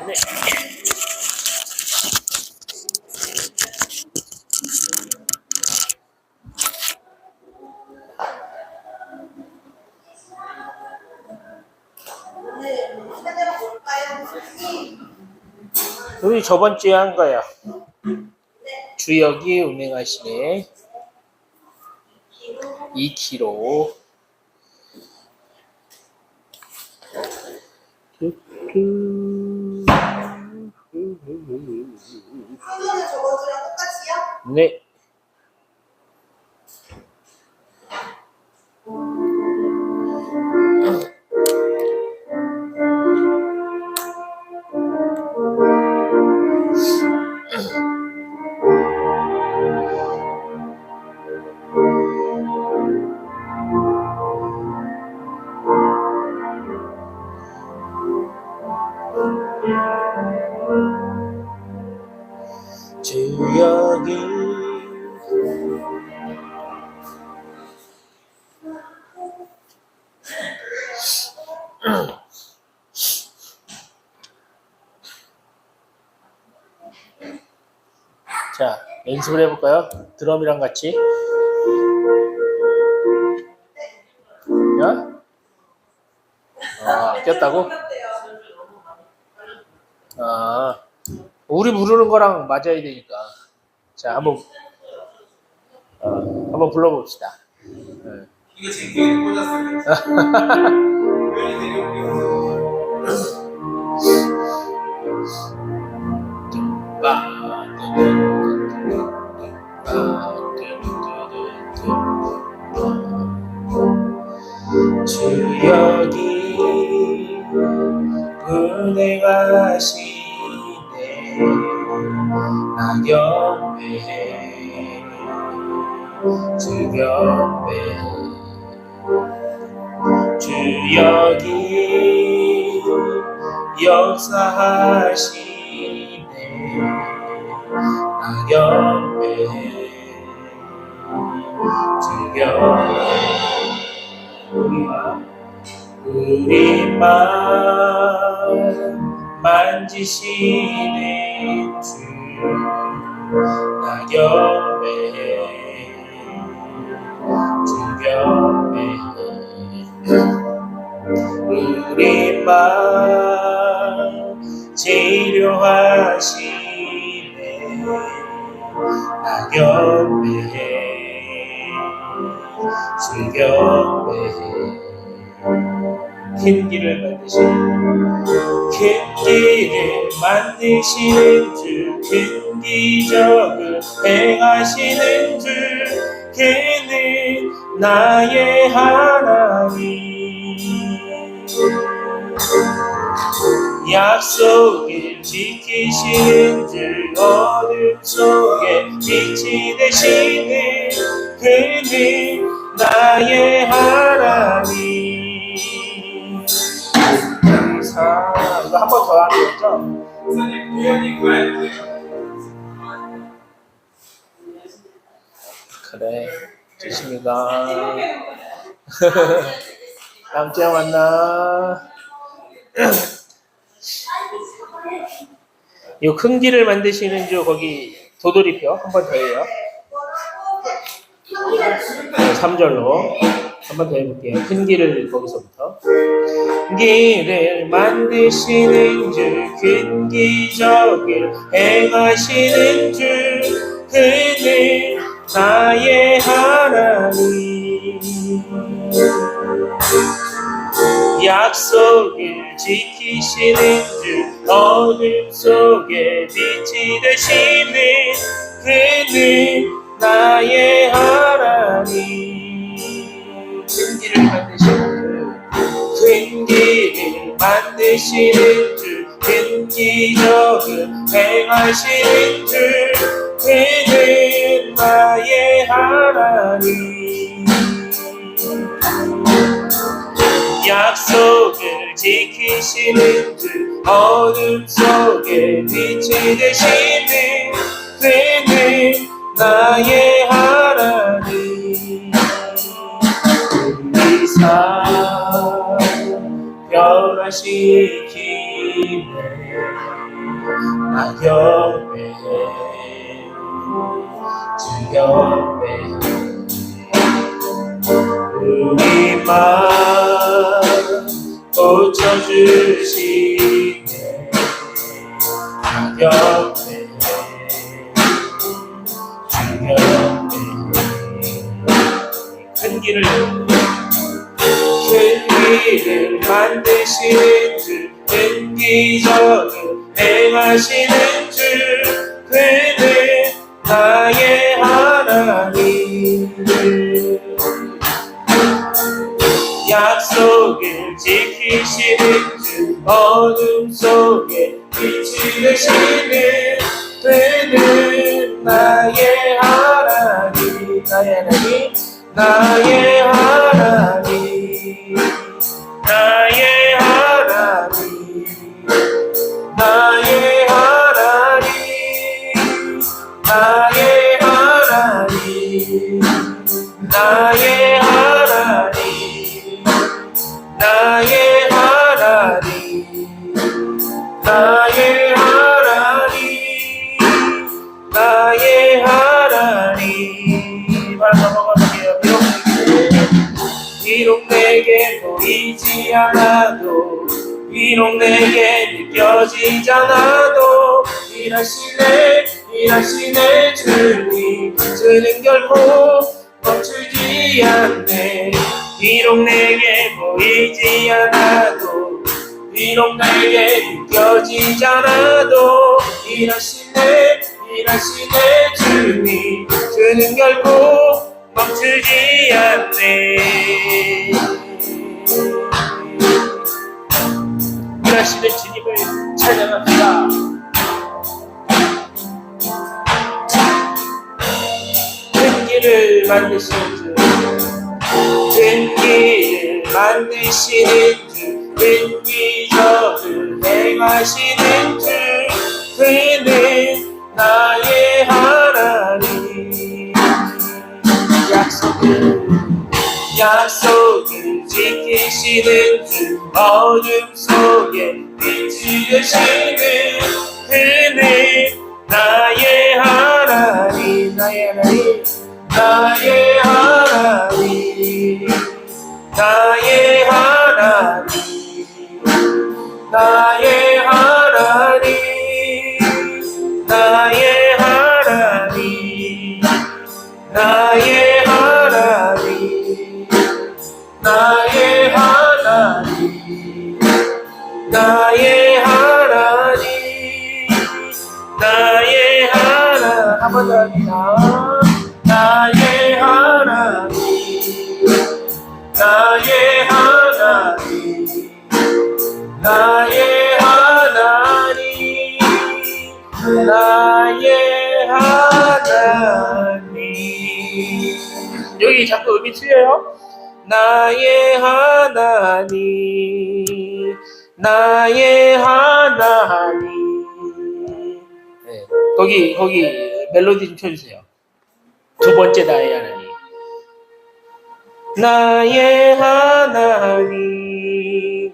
네. 우리 저번 주에 한 거야. 주역이 운행하시네. 2km. 한번은 저번 주랑 똑같이요? 네. 주역이 자, 연습을 해볼까요? 드럼이랑 같이. 야? 꼈다고? 아, 우리 부르는 거랑 맞아야 되니까. 자, 한번 불러봅시다. 이거 쟁쟁이 꽂았어요. 주역이 운행하시네. 낙엽배 주역배 주역이 역사하시네. 낙엽배 주역배 우리 마음 만지시는 주 낙엽배 주역배 우리 마음 치료하시네. 낙엽배 주역배 긴 길을 만드시는 주 큰 기적을 행하시는 주 그는 나의 하나님. 약속을 지키시는 주 어둠 속에 빛이 되시는 그는 나의 하나님. 이거 한 번 더 하는 거죠? 선생님 우연히 가야 돼요. 그래, 좋습니다. 다음 주에 만나. 이 큰 길을 만드시는 주 거기 도돌이표 한 번 더 해요. 3절로 한 번 더 해볼게요. 큰 길을 거기서부터. 길을 만드시는 주 큰 기적을 행하시는 주 그는 나의 하나님. 약속을 지키시는 주 어둠 속에 빛이 되시는 그는 나의 하나님. 큰 길을 만드시는 주 큰 기적을 행하시는 주 그는 나의 하나님. 약속을 지키시는 주 어둠 속에 빛이 되시는 그는 나의 하나님. 우리 삶 변화시키네. 옆에 주 옆에 우리 맘 고쳐주시네 옆에 주 옆에 큰 길을 만드시는 주 끈기적인 행하시는 주 그는 나의 하나님 약속을 지키시는 주 어둠 속에 빛이 되시는 그는 나의 하나님 나의 하나님 나의 하나님 나의 하나님 나의 하나님 나의 하나님 나의 하나님 나의 하나님 나의 하나님 바로 넘어가볼게요. 비록 내게 보이지 않아도 비록 내게 느껴지지 않아도 일하시네 주님 주는 결코 멈추지 않네 비록 내게 보이지 않아도 비록 내게 느껴지지 않아도 일하시네 주님 주는 결코 멈추지 않네 일하시는 주님을 찬양합니다. 큰 길을 만드시는 주 큰 길을 만드시는 주 끈기적을 행하시는 주 그는 나의 하나님 약속을 지키시는 주 어둠 속에 빛이 되시는 그는 나의 하나님 나의 하나님 나의 하나님 나의 하나님 나의 하나님 나의 하나님 나의 하나님 나의 하나님 나의 하나님 나의 하나님 한 번 더 합니다. 나의 하나님 나의 하나님 나의 하나님 나의 하나님 여기 자꾸 음이 틀려요. 나의 하나님 나의 하나님 네, 거기 멜로디 좀 쳐주세요. 두 번째 나의 하나님 나의 하나님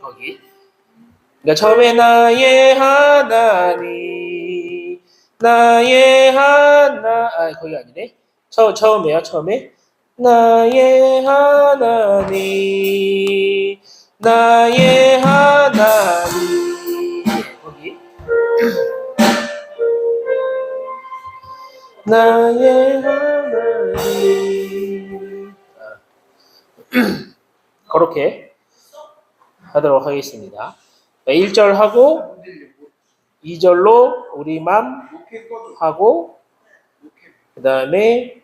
거기 그러니까 처음에 나의 하나님 나의 거기 아니네 처음에 나의 하나님 나의 하나님 거기 나의 하나님 그렇게 하도록 하겠습니다. 1절 하고 2절로 우리 맘 하고 그 다음에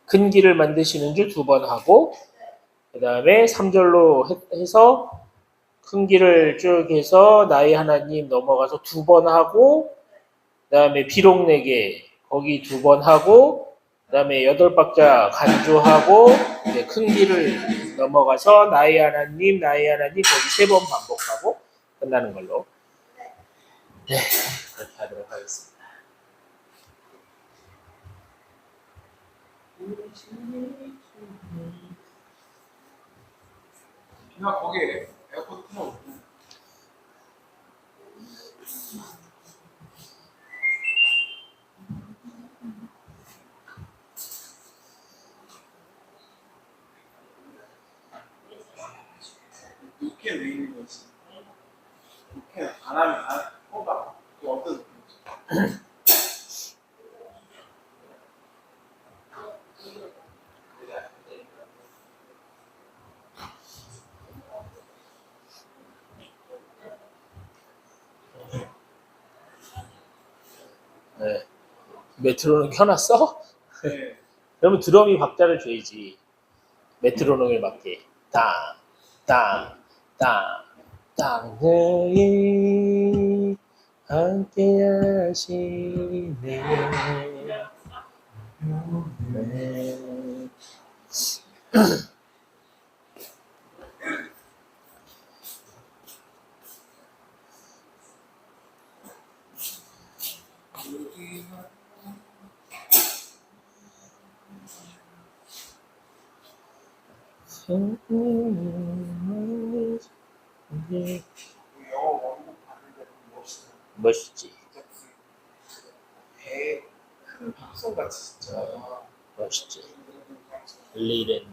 큰 길을 만드시는 주 2번 하고 그 다음에 3절로 해서 큰 길을 쭉 해서 나의 하나님 넘어가서 2번 하고 그 다음에 비록 내게 거기 2번 하고 그 다음에 8박자 간주하고 이제 큰 길을 넘어가서 나의 하나님 거기 3번 반복하고 끝나는 걸로 네 그렇게 하도록 하겠습니다. 그냥 거기에 에어컨 틀어. 이게 왜 있는 거지? 이렇게 안 하면 뭔가 또 어떤 느낌이지? 네. 메트로놈 켜놨어? 네. 그러면 드럼이 박자를 줘야지. 메트로놈에 맞게. 땅, 땅, 땅, 땅. 너희 함께 하시네. 네. 영어 원곡 봤는데 멋있어. 멋있지. 진짜 무슨 배큰 박성 같이 진짜. 멋있지. 리랜드.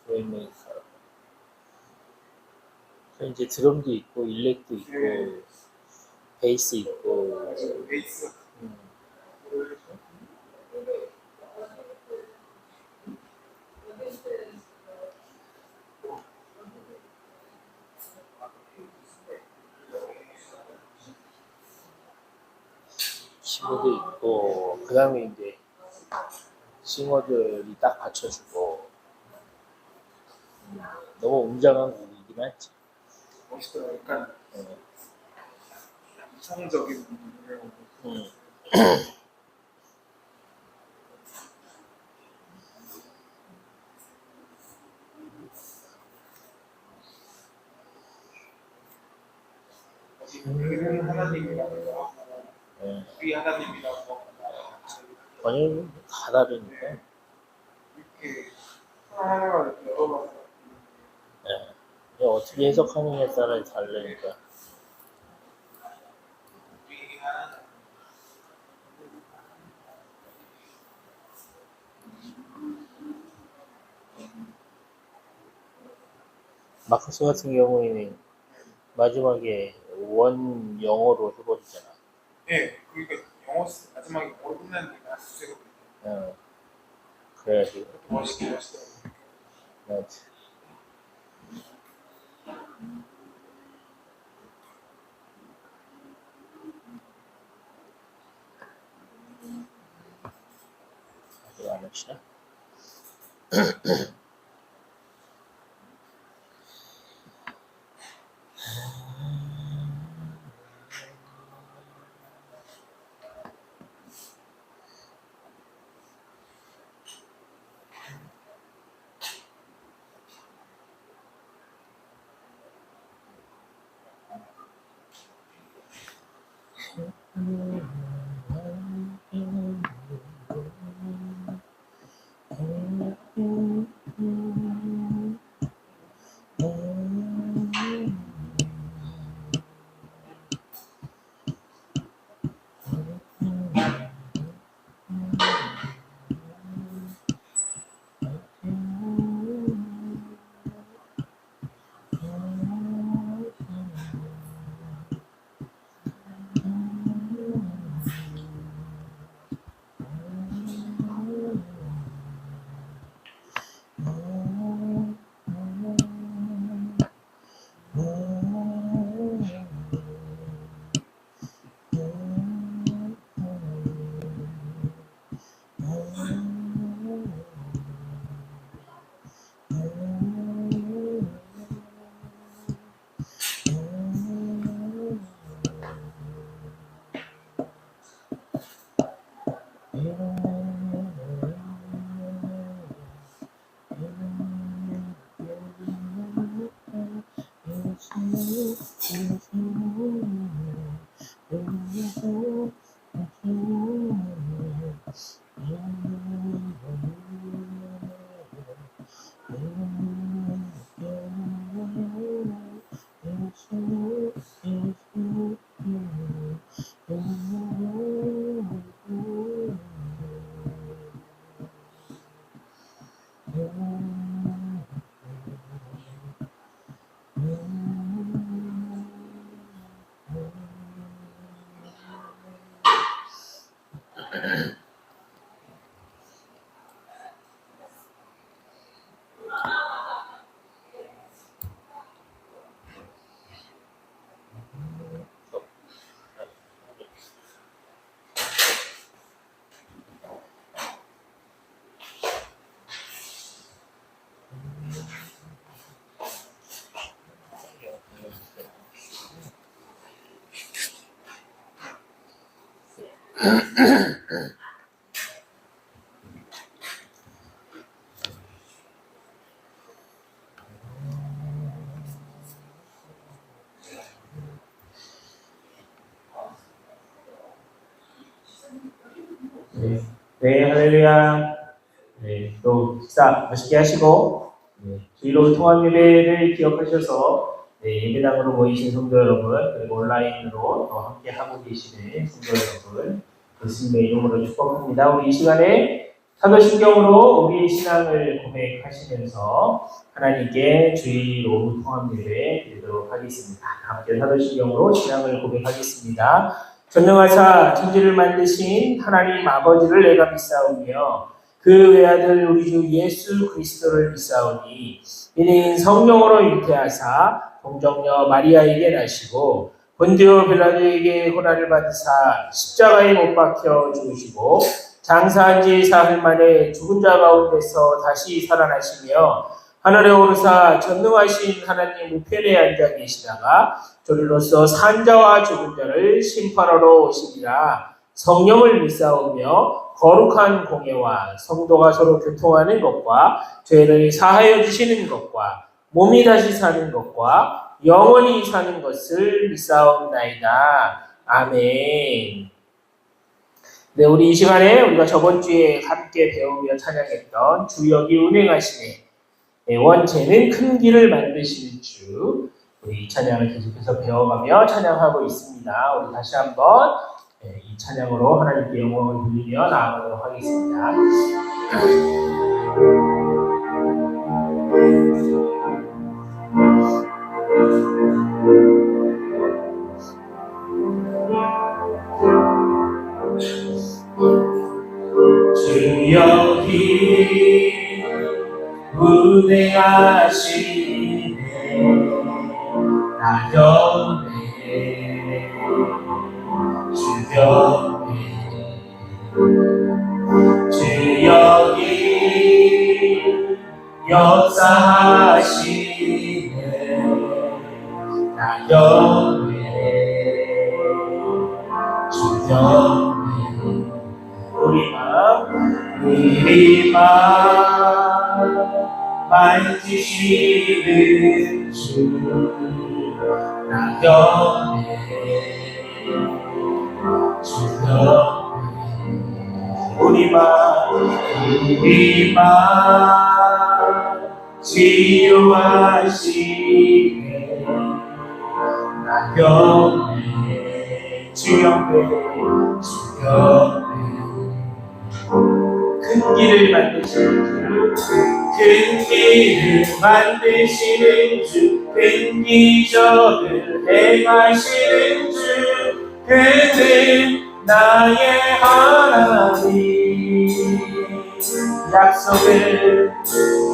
웨이메이커. 이제 드럼도 있고, 일렉도 있고, 네. 베이스 있고. 베이스. 키보드 있고, 그 다음에 이제 싱어들이 딱 받쳐주고. 너무 웅장한 곡이긴 하지. 멋있더라고. 약간 어. 이성적인 음. 하나님이라고 우리 하나님이라고 아니, 다 다르니까. 이렇게 하나하나가 이렇게 여러 가지 예. 어떻게 해석하느냐에 따라 다르니까. 우리 하나님 마커스 같은 경우에는 마지막에 원 영어로 해버리잖아. 네, 그러니까 영어 마지막에 영어로 끝나는 게 나수세거든요. 어. 그래가지고. 그것도 멋있게 멋있더라고요. 맞지. 아직 안 하시나? 네, 할렐루야. 네, 또 식사 맛있게 하시고, 주일로 통합 예배를 기억하셔서 예배당으로 모이신 성도 여러분, 그리고 온라인으로 또 함께 하고 계시는 성도 여러분, 예수님의 이름으로 축복합니다. 우리 이 시간에 사도신경으로 우리의 신앙을 고백하시면서 하나님께 주일 오후 통합 예배 드리도록 하겠습니다. 함께 사도신경으로 신앙을 고백하겠습니다. 전능하사 천지를 만드신 하나님 아버지를 내가 믿사오며 그 외아들 우리 주 예수 그리스도를 믿사오니 이는 성령으로 잉태하사 동정녀 마리아에게 나시고 본디오 빌라도에게 고난을 받으사 십자가에 못 박혀 죽으시고 장사한 지 사흘 만에 죽은 자 가운데서 다시 살아나시며 하늘에 오르사 전능하신 하나님 우편에 앉아 계시다가 저리로서 산자와 죽은 자를 심판하러 오시리라. 성령을 믿사오며 거룩한 공예와 성도가 서로 교통하는 것과 죄를 사하여 주시는 것과 몸이 다시 사는 것과 영원히 사는 것을 믿사옵나이다. 아멘. 네, 우리 이 시간에 우리가 저번 주에 함께 배우며 찬양했던 주역이 운행하시네. 원죄는 큰 길을 만드시는 주. 우리 이 찬양을 계속해서 배워가며 찬양하고 있습니다. 우리 다시 한번 이 찬양으로 하나님께 영광을 돌리며 나아가도록 하겠습니다. 주역이 운행하시네 나연에 주변에 주역이 역사하시네 나연에 주변에 우리 맘 만지시는 주 나연에 주변에 우리 맘 치유하시네 나연에 주연배 큰 길을 만드시는 주, 큰 길을 만드시는 주, 큰 기적을 행하시는 주, 그는 나의 하나님.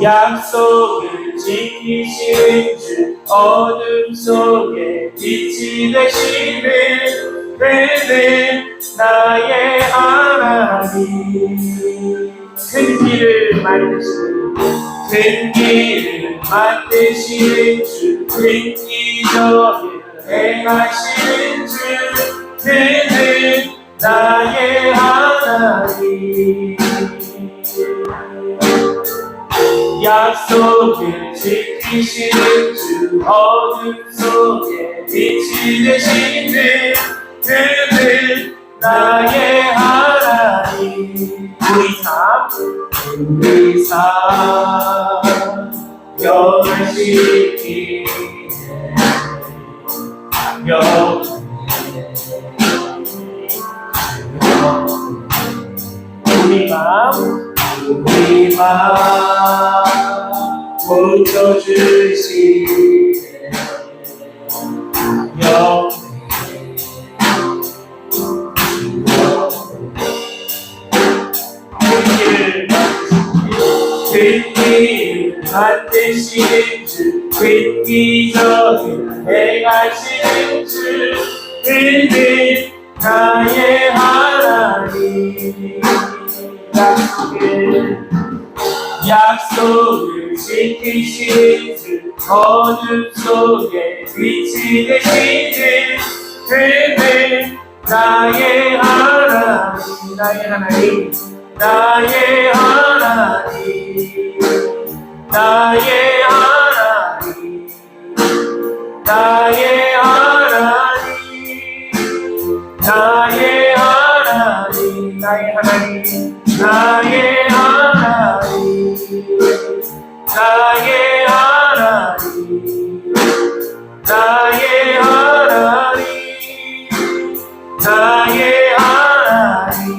약속을 지키시는 주, 어둠 속에 빛이 되시는 그는 나의 하나님. 큰 길을 만드시는 주, 큰 기적을 행하시는 주, 그는 나의 하나님. 약속을 지키시는 주, 어둠 속에 빛이 되시는 그는 나의 하나님. 우리 삶 변화시키네 우리 맘 고쳐주시네 만드시는 주 획기적인 행하시는 주 그는 나의 하나님 약속을 지키시는 주 어둠 속에 빛이 되시는 그는 나의 하나님 나의 하나님 나의 하나님 나의 하나님 나의 하나님 나의 하나님 나의 하나님 나의 하나님 나의 하나님 나의 하나님 나의 하나님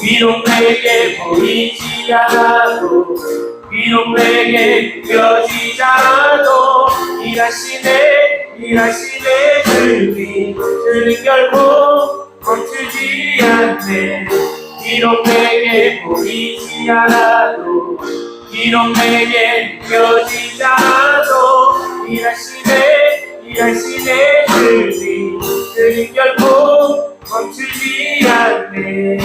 비록 내게 보이지 않아도 비록 내게 느껴지지 않아도 일하시네 그는 결코 멈추지 않네 비록 내게 보이지 않아도 비록 내게 느껴지지 않아도 일하시네 그는 결코 멈추지 않네.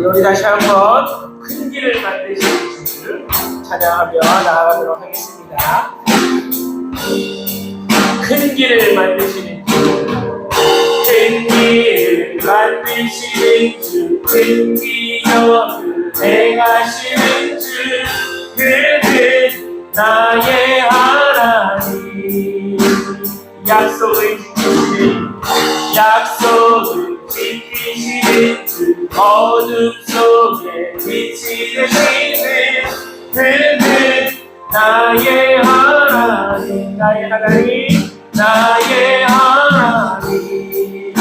우리 다시 한번 큰 길을 만드시는 주를 찬양하며 나아가도록 하겠습니다. 큰 길을 만드시는 주, 큰 길을 만드시는 주, 큰 기적을 행하시는 주, 그는 나의 하나님. 약속을 지키시는 주 어둠 속에 빛이 되시는 그는 나의 하나님 나의 하나님 나의 하나님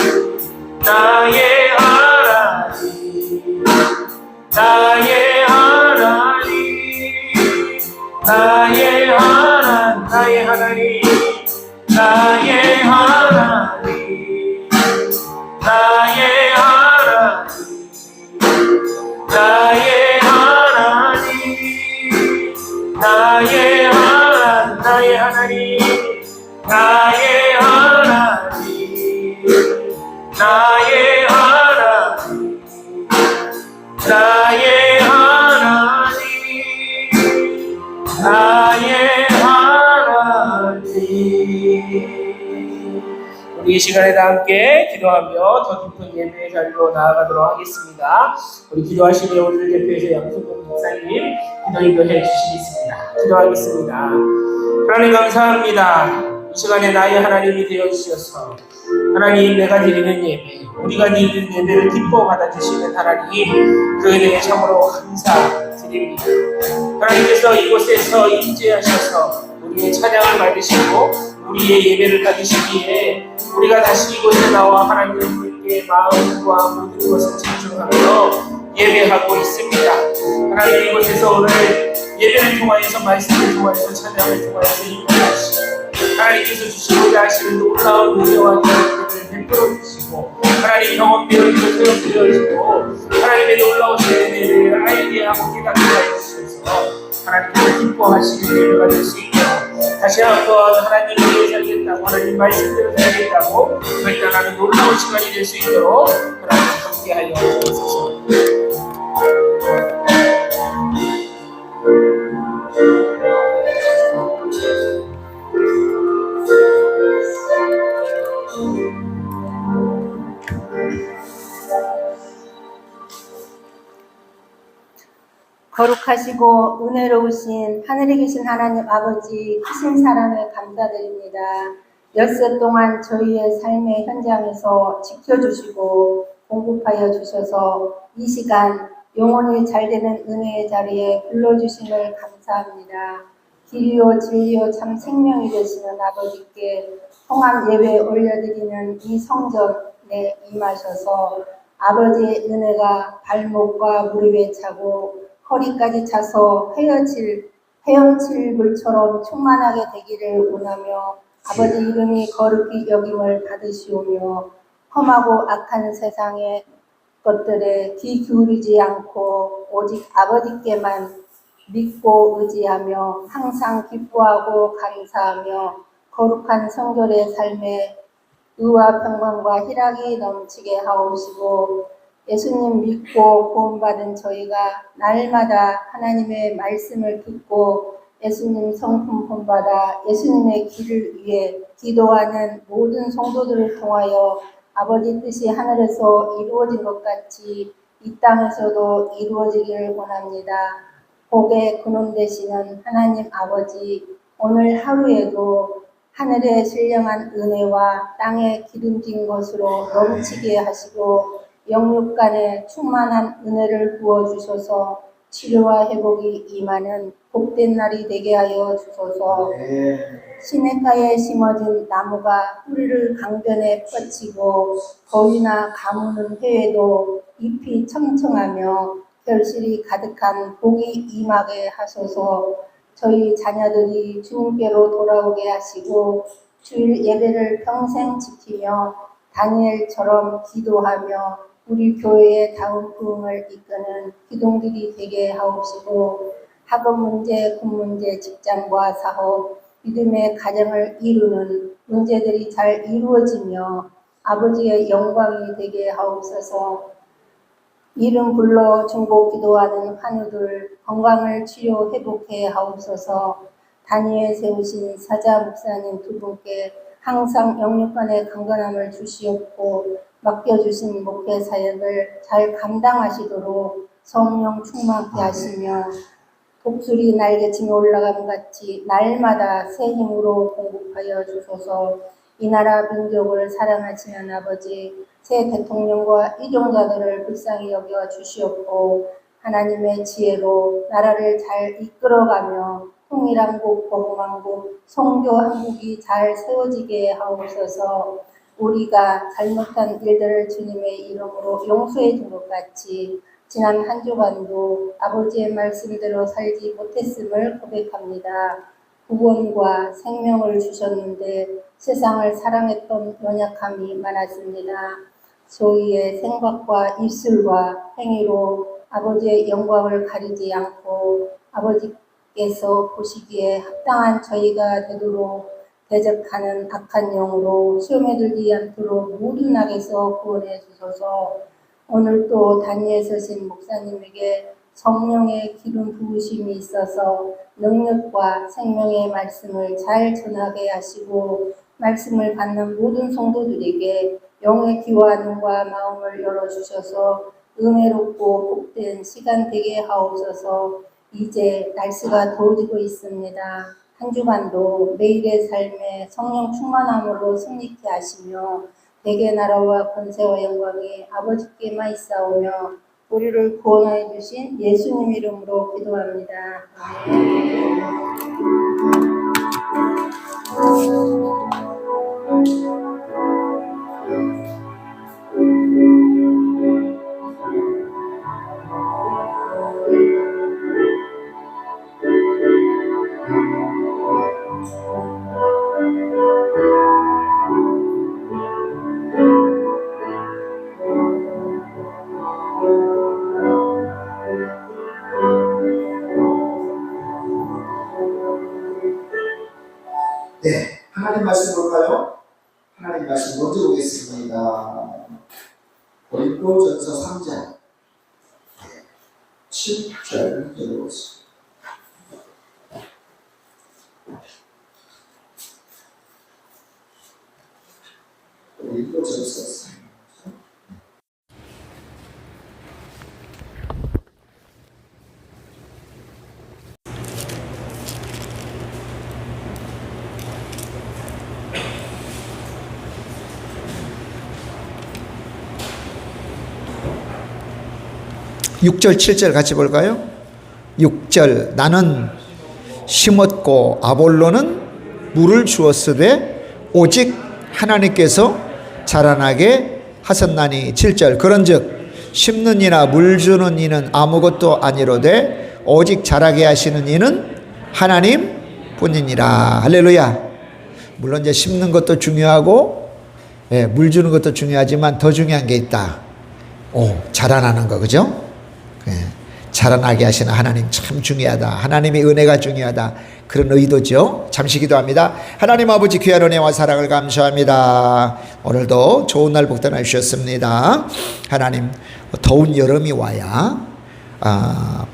나의 하나님 나의 하나님 나의 하나님 나의 하나님 나의 하나님 나의 하나님 나의 하나님 나의 하나님 나의 하나님 나의 하나님 나의 하나님 나의 하나님 나의 하나님. 우리 이 시간에 다 함께 기도하며 더 깊은 예배의 자리로 나아가도록 하겠습니다. 우리 기도하시며 우리를 대표해서 양승근 목사님 기도 인도해 주시겠습니다. 기도하겠습니다. 하나님 감사합니다. 이 시간에 나의 하나님이 되어주셔서 하나님 내가 드리는 예배 우리가 드리는 예배를 기뻐 받아주시는 하나님 그 은혜에 참으로 감사드립니다. 하나님께서 이곳에서 임재하셔서 우리의 찬양을 받으시고 우리의 예배를 받으시기에 우리가 다시 이곳에 나와 하나님께 마음과 모든 것을 집중하며 예배하고 있습니다. 하나님 이곳에서 오늘 예배를 통하여서 말씀을 통하여서 찬양을 통하여서 임재하시고 하나님께서 주시고자 하시는 놀라운 은혜와 기쁨을 베풀어 주시고 하나님 경험되어 있고 소용되어지고 하나님의 놀라우신 은혜를 알게하고 깨닫게 하시옵소서. 하나님께서 기뻐하시는 예배가 될 수 있게 다시 한번 하나님을 위해 살겠다고 하나님 말씀대로 살겠다고 결단하는 놀라운 시간이 될 수 있도록 하나님 함께하여 주옵소서. 거룩하시고 은혜로우신 하늘에 계신 하나님 아버지 크신 사랑에 감사드립니다. 엿새 동안 저희의 삶의 현장에서 지켜주시고 공급하여 주셔서 이 시간 영원히 잘되는 은혜의 자리에 불러주심을 감사합니다. 길이요 진리요 참 생명이 되시는 아버지께 통합 예배 올려드리는 이 성전에 임하셔서 아버지의 은혜가 발목과 무릎에 차고 허리까지 차서 헤엄칠 물처럼 충만하게 되기를 원하며 아버지 이름이 거룩히 여김을 받으시오며 험하고 악한 세상에 것들에 귀 기울이지 않고 오직 아버지께만 믿고 의지하며 항상 기뻐하고 감사하며 거룩한 성결의 삶에 의와 평강과 희락이 넘치게 하옵시고 예수님 믿고 구원받은 저희가 날마다 하나님의 말씀을 듣고 예수님 성품 본받아 예수님의 길을 위해 기도하는 모든 성도들을 통하여 아버지 뜻이 하늘에서 이루어진 것 같이 이 땅에서도 이루어지기를 원합니다. 복의 근원 되시는 하나님 아버지, 오늘 하루에도 하늘의 신령한 은혜와 땅에 기름진 것으로 넘치게 하시고 영육간에 충만한 은혜를 부어주셔서 치료와 회복이 임하는 복된 날이 되게 하여 주소서. 시냇가에 심어진 나무가 뿌리를 강변에 뻗치고 거위나 가무는 회에도 잎이 청청하며 결실이 가득한 복이 임하게 하소서. 저희 자녀들이 주님께로 돌아오게 하시고 주일 예배를 평생 지키며 다니엘처럼 기도하며 우리 교회의 다음 부흥을 이끄는 기동들이 되게 하옵시고 학업 문제, 군 문제, 직장과 사업, 믿음의 가정을 이루는 문제들이 잘 이루어지며 아버지의 영광이 되게 하옵소서. 이름 불러 중보 기도하는 환우들 건강을 치료 회복해 하옵소서. 단위에 세우신 사자 목사님 두 분께 항상 영육간의 강건함을 주시옵고 맡겨주신 목회 사역을 잘 감당하시도록 성령 충만케 하시며 독수리 날개치며 올라감 같이 날마다 새 힘으로 공급하여 주소서. 이 나라 민족을 사랑하시는 아버지, 새 대통령과 이종자들을 불쌍히 여겨 주시옵고 하나님의 지혜로 나라를 잘 이끌어가며 통일한국, 복음한국, 성교 한국이 잘 세워지게 하옵소서. 우리가 잘못한 일들을 주님의 이름으로 용서해 준 것 같이 지난 한 주간도 아버지의 말씀대로 살지 못했음을 고백합니다. 구원과 생명을 주셨는데 세상을 사랑했던 연약함이 많았습니다. 소위의 생각과 입술과 행위로 아버지의 영광을 가리지 않고 아버지께서 보시기에 합당한 저희가 되도록 대적하는 악한 영으로 시험에 들지 않도록 모든 악에서 구원해 주소서. 오늘 또 단위에 서신 목사님에게 성령의 기름 부으심이 있어서 능력과 생명의 말씀을 잘 전하게 하시고 말씀을 받는 모든 성도들에게 영의 귀와 눈과 마음을 열어주셔서 은혜롭고 복된 시간 되게 하옵소서. 이제 날씨가 더워지고 있습니다. 한 주간도 매일의 삶에 성령 충만함으로 승리케 하시며 대개 나라와 권세와 영광이 아버지께만 있사오며 우리를 구원하여 주신 예수님 이름으로 기도합니다. 네, 하나님 말씀 볼까요? 하나님 말씀 먼저 보겠습니다. 고린도전서 3장 7절 읽어보겠습니다. 고린도전서 3장 6절 7절 같이 볼까요? 6절 나는 심었고 아볼로는 물을 주었으되 오직 하나님께서 자라나게 하셨나니. 7절 그런즉 심는 이나 물 주는 이는 아무것도 아니로되 오직 자라게 하시는 이는 하나님 뿐이니라. 할렐루야. 물론 이제 심는 것도 중요하고 물 주는 것도 중요하지만 더 중요한 게 있다. 자라나는 거, 그죠? 예, 자라나게 하시는 하나님 참 중요하다. 하나님의 은혜가 중요하다. 그런 의도죠. 잠시 기도합니다. 하나님 아버지 귀한 은혜와 사랑을 감사합니다. 오늘도 좋은 날 복단해 주셨습니다. 하나님, 더운 여름이 와야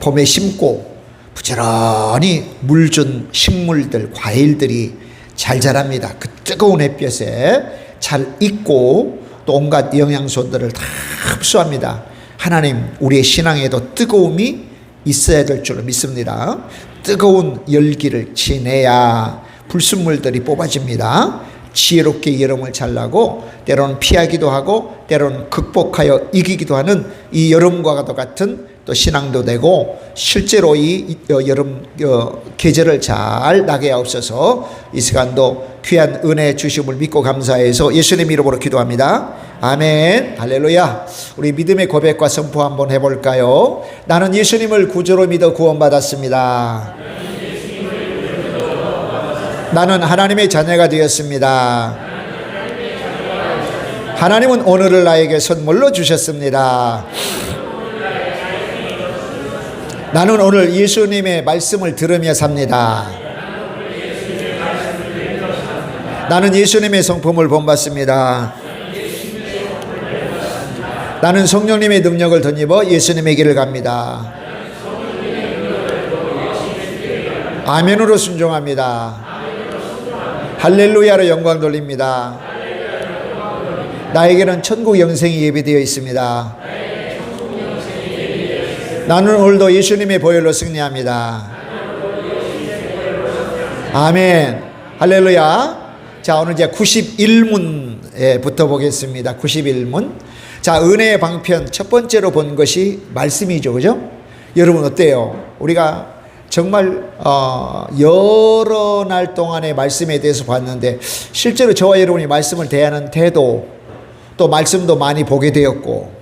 봄에 심고 부지런히 물 준 식물들, 과일들이 잘 자랍니다. 그 뜨거운 햇볕에 잘 익고 또 온갖 영양소들을 다 흡수합니다. 하나님, 우리의 신앙에도 뜨거움이 있어야 될 줄 믿습니다. 뜨거운 열기를 지내야 불순물들이 뽑아집니다. 지혜롭게 여름을 잘 나고 때로는 피하기도 하고 때로는 극복하여 이기기도 하는 이 여름과 같은 또 신앙도 되고 실제로 이 여름 계절을 잘 나게 하옵소서. 이 시간도 귀한 은혜 주심을 믿고 감사해서 예수님 이름으로 기도합니다. 아멘. 할렐루야. 우리 믿음의 고백과 선포 한번 해볼까요? 나는 예수님을 구주로 믿어 구원받았습니다. 나는 하나님의 자녀가 되었습니다. 하나님은 오늘을 나에게 선물로 주셨습니다. 나는 오늘 예수님의 말씀을 들으며 삽니다. 나는 예수님의 성품을 본받습니다. 나는 성령님의 능력을 덧입어 예수님의 길을 갑니다. 아멘으로 순종합니다. 할렐루야로 영광 돌립니다. 나에게는 천국 영생이 예비되어 있습니다. 나는 오늘도 예수님의 보혈로 승리합니다. 아멘. 할렐루야. 자, 오늘 이제 91문부터 보겠습니다. 91문. 자, 은혜의 방편 첫 번째로 본 것이 말씀이죠. 그죠? 여러분 어때요? 우리가 정말 여러 날 동안의 말씀에 대해서 봤는데 실제로 저와 여러분이 말씀을 대하는 태도, 또 말씀도 많이 보게 되었고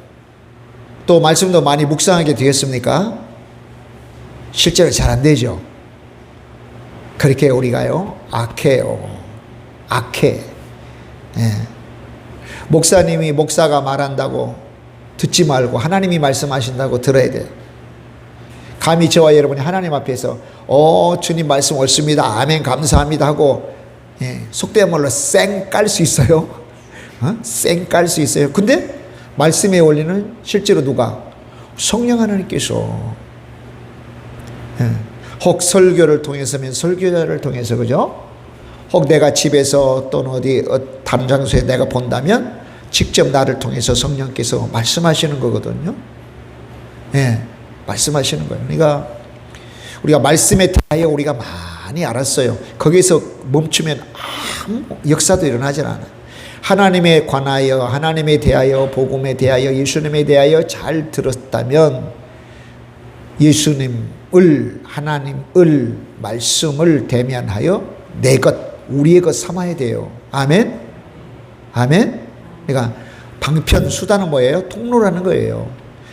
또 말씀도 많이 묵상하게 되었습니까? 실제로 잘 안 되죠. 그렇게 우리가요 악해요. 악해. 예. 목사님이 목사가 말한다고 듣지 말고 하나님이 말씀하신다고 들어야 돼요. 감히 저와 여러분이 하나님 앞에서 주님 말씀 옳습니다. 아멘 감사합니다 하고 속된 말로 쌩 깔 수 있어요. 쌩 깔 수 있어요. 근데 말씀의 원리는 실제로 누가? 성령 하나님께서 혹 설교를 통해서면 설교자를 통해서 그죠? 혹 내가 집에서 또는 어디 다른 장소에 내가 본다면 직접 나를 통해서 성령께서 말씀하시는 거거든요. 말씀하시는 거예요. 그러니까 우리가 말씀에 대하여 우리가 많이 알았어요. 거기서 멈추면 아무 역사도 일어나지 않아요. 하나님에 관하여, 하나님에 대하여, 복음에 대하여, 예수님에 대하여 잘 들었다면 예수님을, 하나님을, 말씀을 대면하여 내 것, 우리의 것 삼아야 돼요. 아멘? 아멘? 그러니까 방편, 수단은 뭐예요? 통로라는 거예요.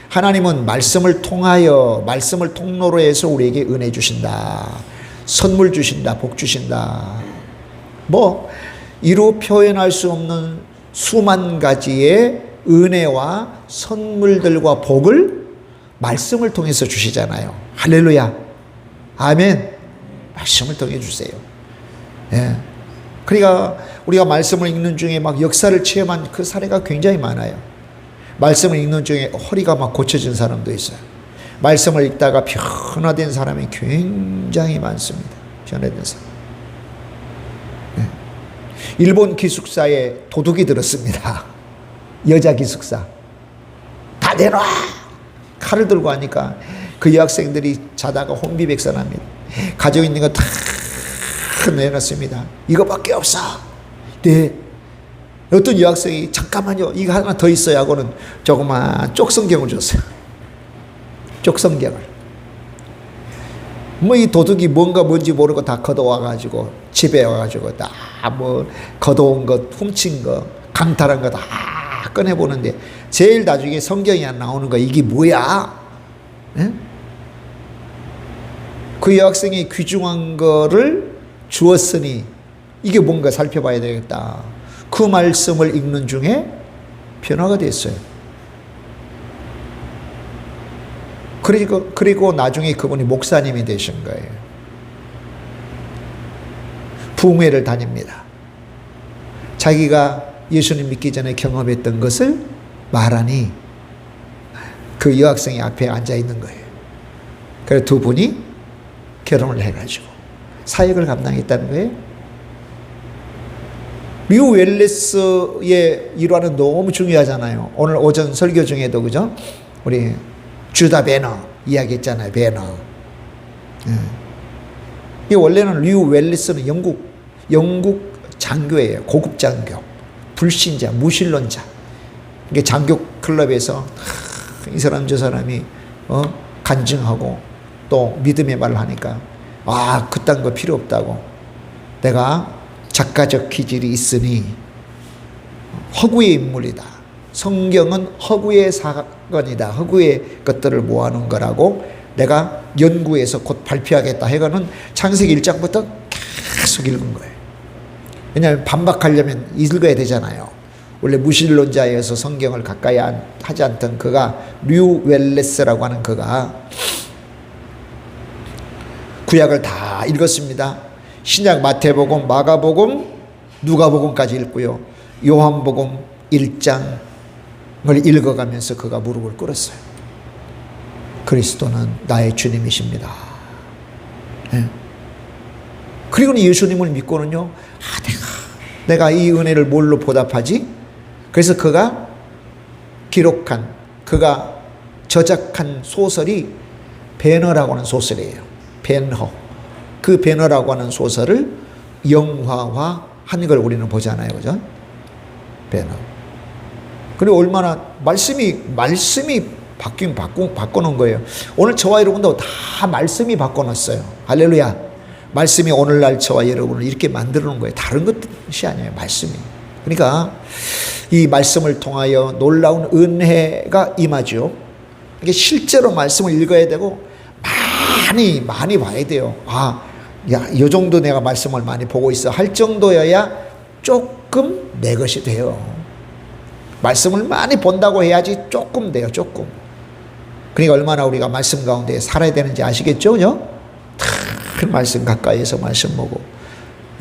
하나님은 말씀을 통하여, 말씀을 통로로 해서 우리에게 은혜 주신다. 선물 주신다. 복 주신다. 이루 표현할 수 없는 수만 가지의 은혜와 선물들과 복을 말씀을 통해서 주시잖아요. 할렐루야. 아멘. 말씀을 통해 주세요. 그러니까 우리가 말씀을 읽는 중에 막 역사를 체험한 그 사례가 굉장히 많아요. 말씀을 읽는 중에 허리가 막 고쳐진 사람도 있어요. 말씀을 읽다가 변화된 사람이 굉장히 많습니다. 변화된 사람. 일본 기숙사에 도둑이 들었습니다. 여자 기숙사. 다 내놔! 칼을 들고 하니까 그 여학생들이 자다가 혼비백산합니다. 가지고 있는 거 다 내놨습니다. 이거밖에 없어. 네. 어떤 여학생이 잠깐만요. 이거 하나 더 있어요 하고는 조그만 쪽성경을 줬어요. 쪽성경을. 이 도둑이 뭔지 모르고 다 걷어와가지고 집에 와가지고 다 걷어온 것, 훔친 거, 강탈한 거 다 꺼내보는데 제일 나중에 성경이 안 나오는 거 이게 뭐야? 그 여학생이 귀중한 거를 주었으니 이게 뭔가 살펴봐야 되겠다. 그 말씀을 읽는 중에 변화가 됐어요. 그리고 나중에 그분이 목사님이 되신 거예요. 부흥회를 다닙니다. 자기가 예수님 믿기 전에 경험했던 것을 말하니 그 여학생이 앞에 앉아 있는 거예요. 그래서 두 분이 결혼을 해가지고 사역을 감당했다는 거예요. 류 웰레스의 일화는 너무 중요하잖아요. 오늘 오전 설교 중에도 그죠? 우리 주다 베너 이야기했잖아요. 베너. 이 원래는 류 웰레스는 영국 장교예요. 고급 장교, 불신자, 무신론자. 이게 장교 클럽에서 이 사람 저 사람이 간증하고 또 믿음의 말을 하니까 그딴 거 필요 없다고. 내가 작가적 기질이 있으니 허구의 인물이다. 성경은 허구의 사건이다. 허구의 것들을 모아놓은 거라고 내가 연구해서 곧 발표하겠다 해가는 창세기 1장부터 계속 읽은 거예요. 왜냐하면 반박하려면 읽어야 되잖아요. 원래 무신론자에서 성경을 가까이 하지 않던 그가 류 웰레스라고 하는 그가 구약을 다 읽었습니다. 신약 마태복음, 마가복음, 누가복음까지 읽고요. 요한복음 1장을 읽어가면서 그가 무릎을 꿇었어요. 그리스도는 나의 주님이십니다. 네. 그리고는 예수님을 믿고는요. 내가 이 은혜를 뭘로 보답하지? 그래서 그가 저작한 소설이 배너라고 하는 소설이에요. 벤허. 그 배너라고 하는 소설을 영화화한 걸 우리는 보잖아요. 그죠? 배너. 그리고 얼마나 말씀이 바꿔놓은 거예요. 오늘 저와 여러분도 다 말씀이 바꿔놨어요. 할렐루야. 말씀이 오늘날 저와 여러분을 이렇게 만들어 놓은 거예요. 다른 것이 아니에요. 말씀이. 그러니까 이 말씀을 통하여 놀라운 은혜가 임하죠. 이게 실제로 말씀을 읽어야 되고 많이 봐야 돼요. 이 정도 내가 말씀을 많이 보고 있어 할 정도여야 조금 내 것이 돼요. 말씀을 많이 본다고 해야지 조금 돼요. 조금. 그러니까 얼마나 우리가 말씀 가운데 살아야 되는지 아시겠죠? 그죠? 큰 말씀 가까이에서 말씀 보고.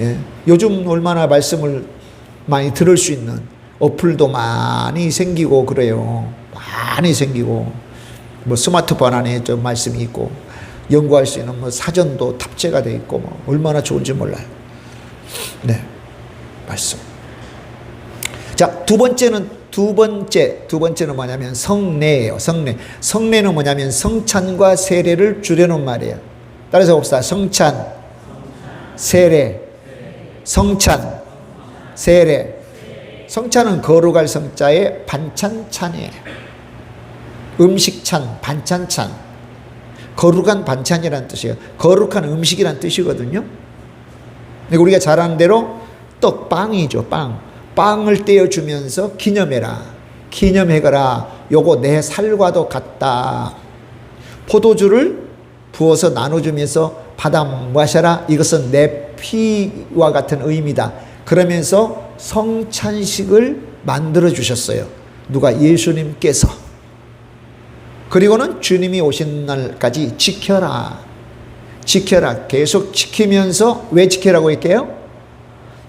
예. 요즘 얼마나 말씀을 많이 들을 수 있는 어플도 많이 생기고 그래요. 많이 생기고 뭐 스마트폰 안에 좀 말씀이 있고 연구할 수 있는 뭐 사전도 탑재가 돼 있고 뭐 얼마나 좋은지 몰라요. 네, 말씀. 자, 두 번째는 뭐냐면 성례예요. 성례는 뭐냐면 성찬과 세례를 줄여놓은 말이에요. 따라서 봅시다. 성찬, 세례, 성찬, 세례. 성찬은 거룩할 성자의 반찬찬이에요. 음식찬, 반찬찬. 거룩한 반찬이라는 뜻이에요. 거룩한 음식이라는 뜻이거든요. 우리가 잘 아는 대로 빵이죠. 빵을 떼어주면서 기념해가라. 요거 내 살과도 같다. 포도주를 부어서 나눠주면서 받아 마셔라. 이것은 내 피와 같은 의미다. 그러면서 성찬식을 만들어 주셨어요. 누가? 예수님께서. 그리고는 주님이 오신 날까지 지켜라. 계속 지키면서 왜 지키라고 할게요?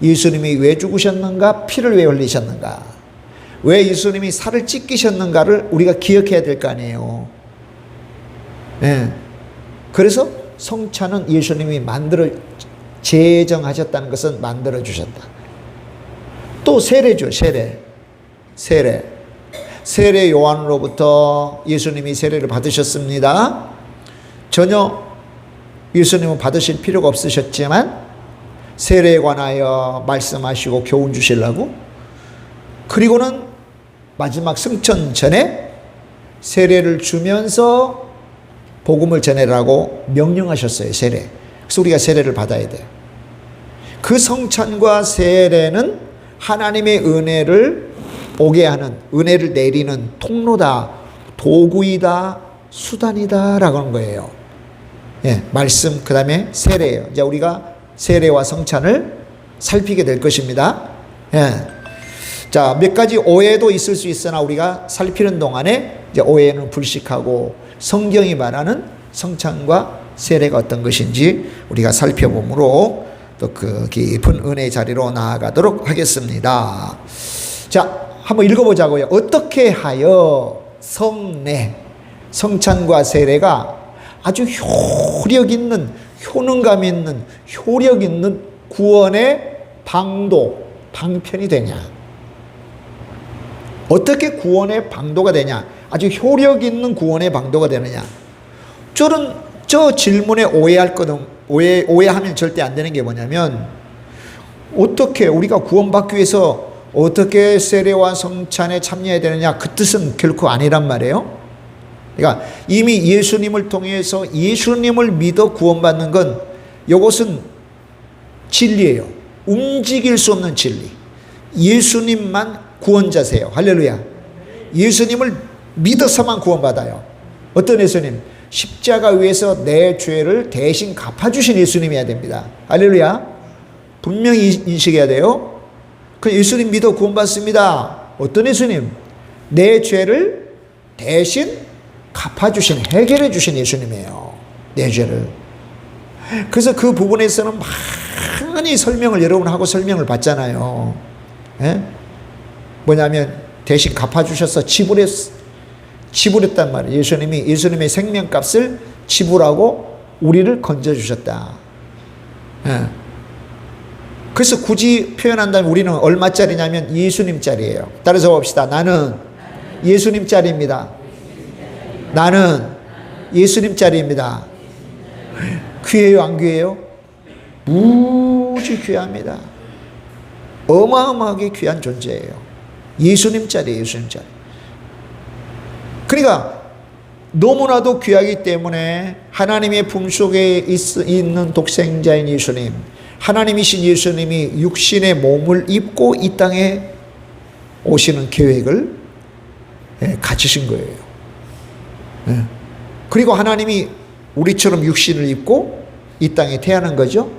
예수님이 왜 죽으셨는가? 피를 왜 흘리셨는가? 왜 예수님이 살을 찢기셨는가를 우리가 기억해야 될 거 아니에요. 네. 그래서 성찬은 예수님이 제정하셨다는 것은 만들어 주셨다. 또 세례죠. 세례 요한으로부터 예수님이 세례를 받으셨습니다. 전혀 예수님은 받으실 필요가 없으셨지만 세례에 관하여 말씀하시고 교훈 주시려고, 그리고는 마지막 승천 전에 세례를 주면서 복음을 전해라고 명령하셨어요. 세례. 그래서 우리가 세례를 받아야 돼요. 그 성찬과 세례는 하나님의 은혜를 오게 하는, 은혜를 내리는 통로다, 도구이다, 수단이다 라고 하는 거예요. 예, 말씀 그 다음에 세례예요. 이제 우리가 세례와 성찬을 살피게 될 것입니다. 예. 자, 몇 가지 오해도 있을 수 있으나 우리가 살피는 동안에 이제 오해는 불식하고 성경이 말하는 성찬과 세례가 어떤 것인지 우리가 살펴보므로 또 그 깊은 은혜의 자리로 나아가도록 하겠습니다. 자, 한번 읽어보자고요. 어떻게 하여 성례, 성찬과 세례가 아주 효력 있는, 효능감 있는, 효력 있는 구원의 방도, 방편이 되냐? 어떻게 구원의 방도가 되냐? 아주 효력 있는 구원의 방도가 되느냐? 저 질문에 오해하면 절대 안 되는 게 뭐냐면, 어떻게 우리가 구원받기 위해서 어떻게 세례와 성찬에 참여해야 되느냐, 그 뜻은 결코 아니란 말이에요. 그러니까 이미 예수님을 통해서 예수님을 믿어 구원받는 건, 이것은 진리예요. 움직일 수 없는 진리. 예수님만 구원자세요. 할렐루야. 예수님을 믿어서만 구원받아요. 어떤 예수님? 십자가 위에서 내 죄를 대신 갚아주신 예수님이어야 됩니다. 할렐루야. 분명히 인식해야 돼요. 그 예수님 믿어 구원받습니다. 어떤 예수님? 내 죄를 대신 갚아주신, 해결해 주신 예수님이에요. 내 죄를. 그래서 그 부분에서는 많이 설명을 여러분 하고 설명을 받잖아요. 예? 뭐냐면 대신 갚아주셔서 지불했단 말이에요. 예수님의 생명값을 지불하고 우리를 건져주셨다. 예. 그래서 굳이 표현한다면 우리는 얼마짜리냐면 예수님짜리예요. 따라서 봅시다. 나는 예수님짜리입니다. 나는 예수님짜리입니다. 귀해요, 안 귀해요? 무지 귀합니다. 어마어마하게 귀한 존재예요. 예수님짜리예요, 예수님짜리. 그러니까 너무나도 귀하기 때문에 하나님의 품속에 있는 독생자인 예수님, 하나님이신 예수님이 육신의 몸을 입고 이 땅에 오시는 계획을 갖추신 거예요. 그리고 하나님이 우리처럼 육신을 입고 이 땅에 태어난 거죠.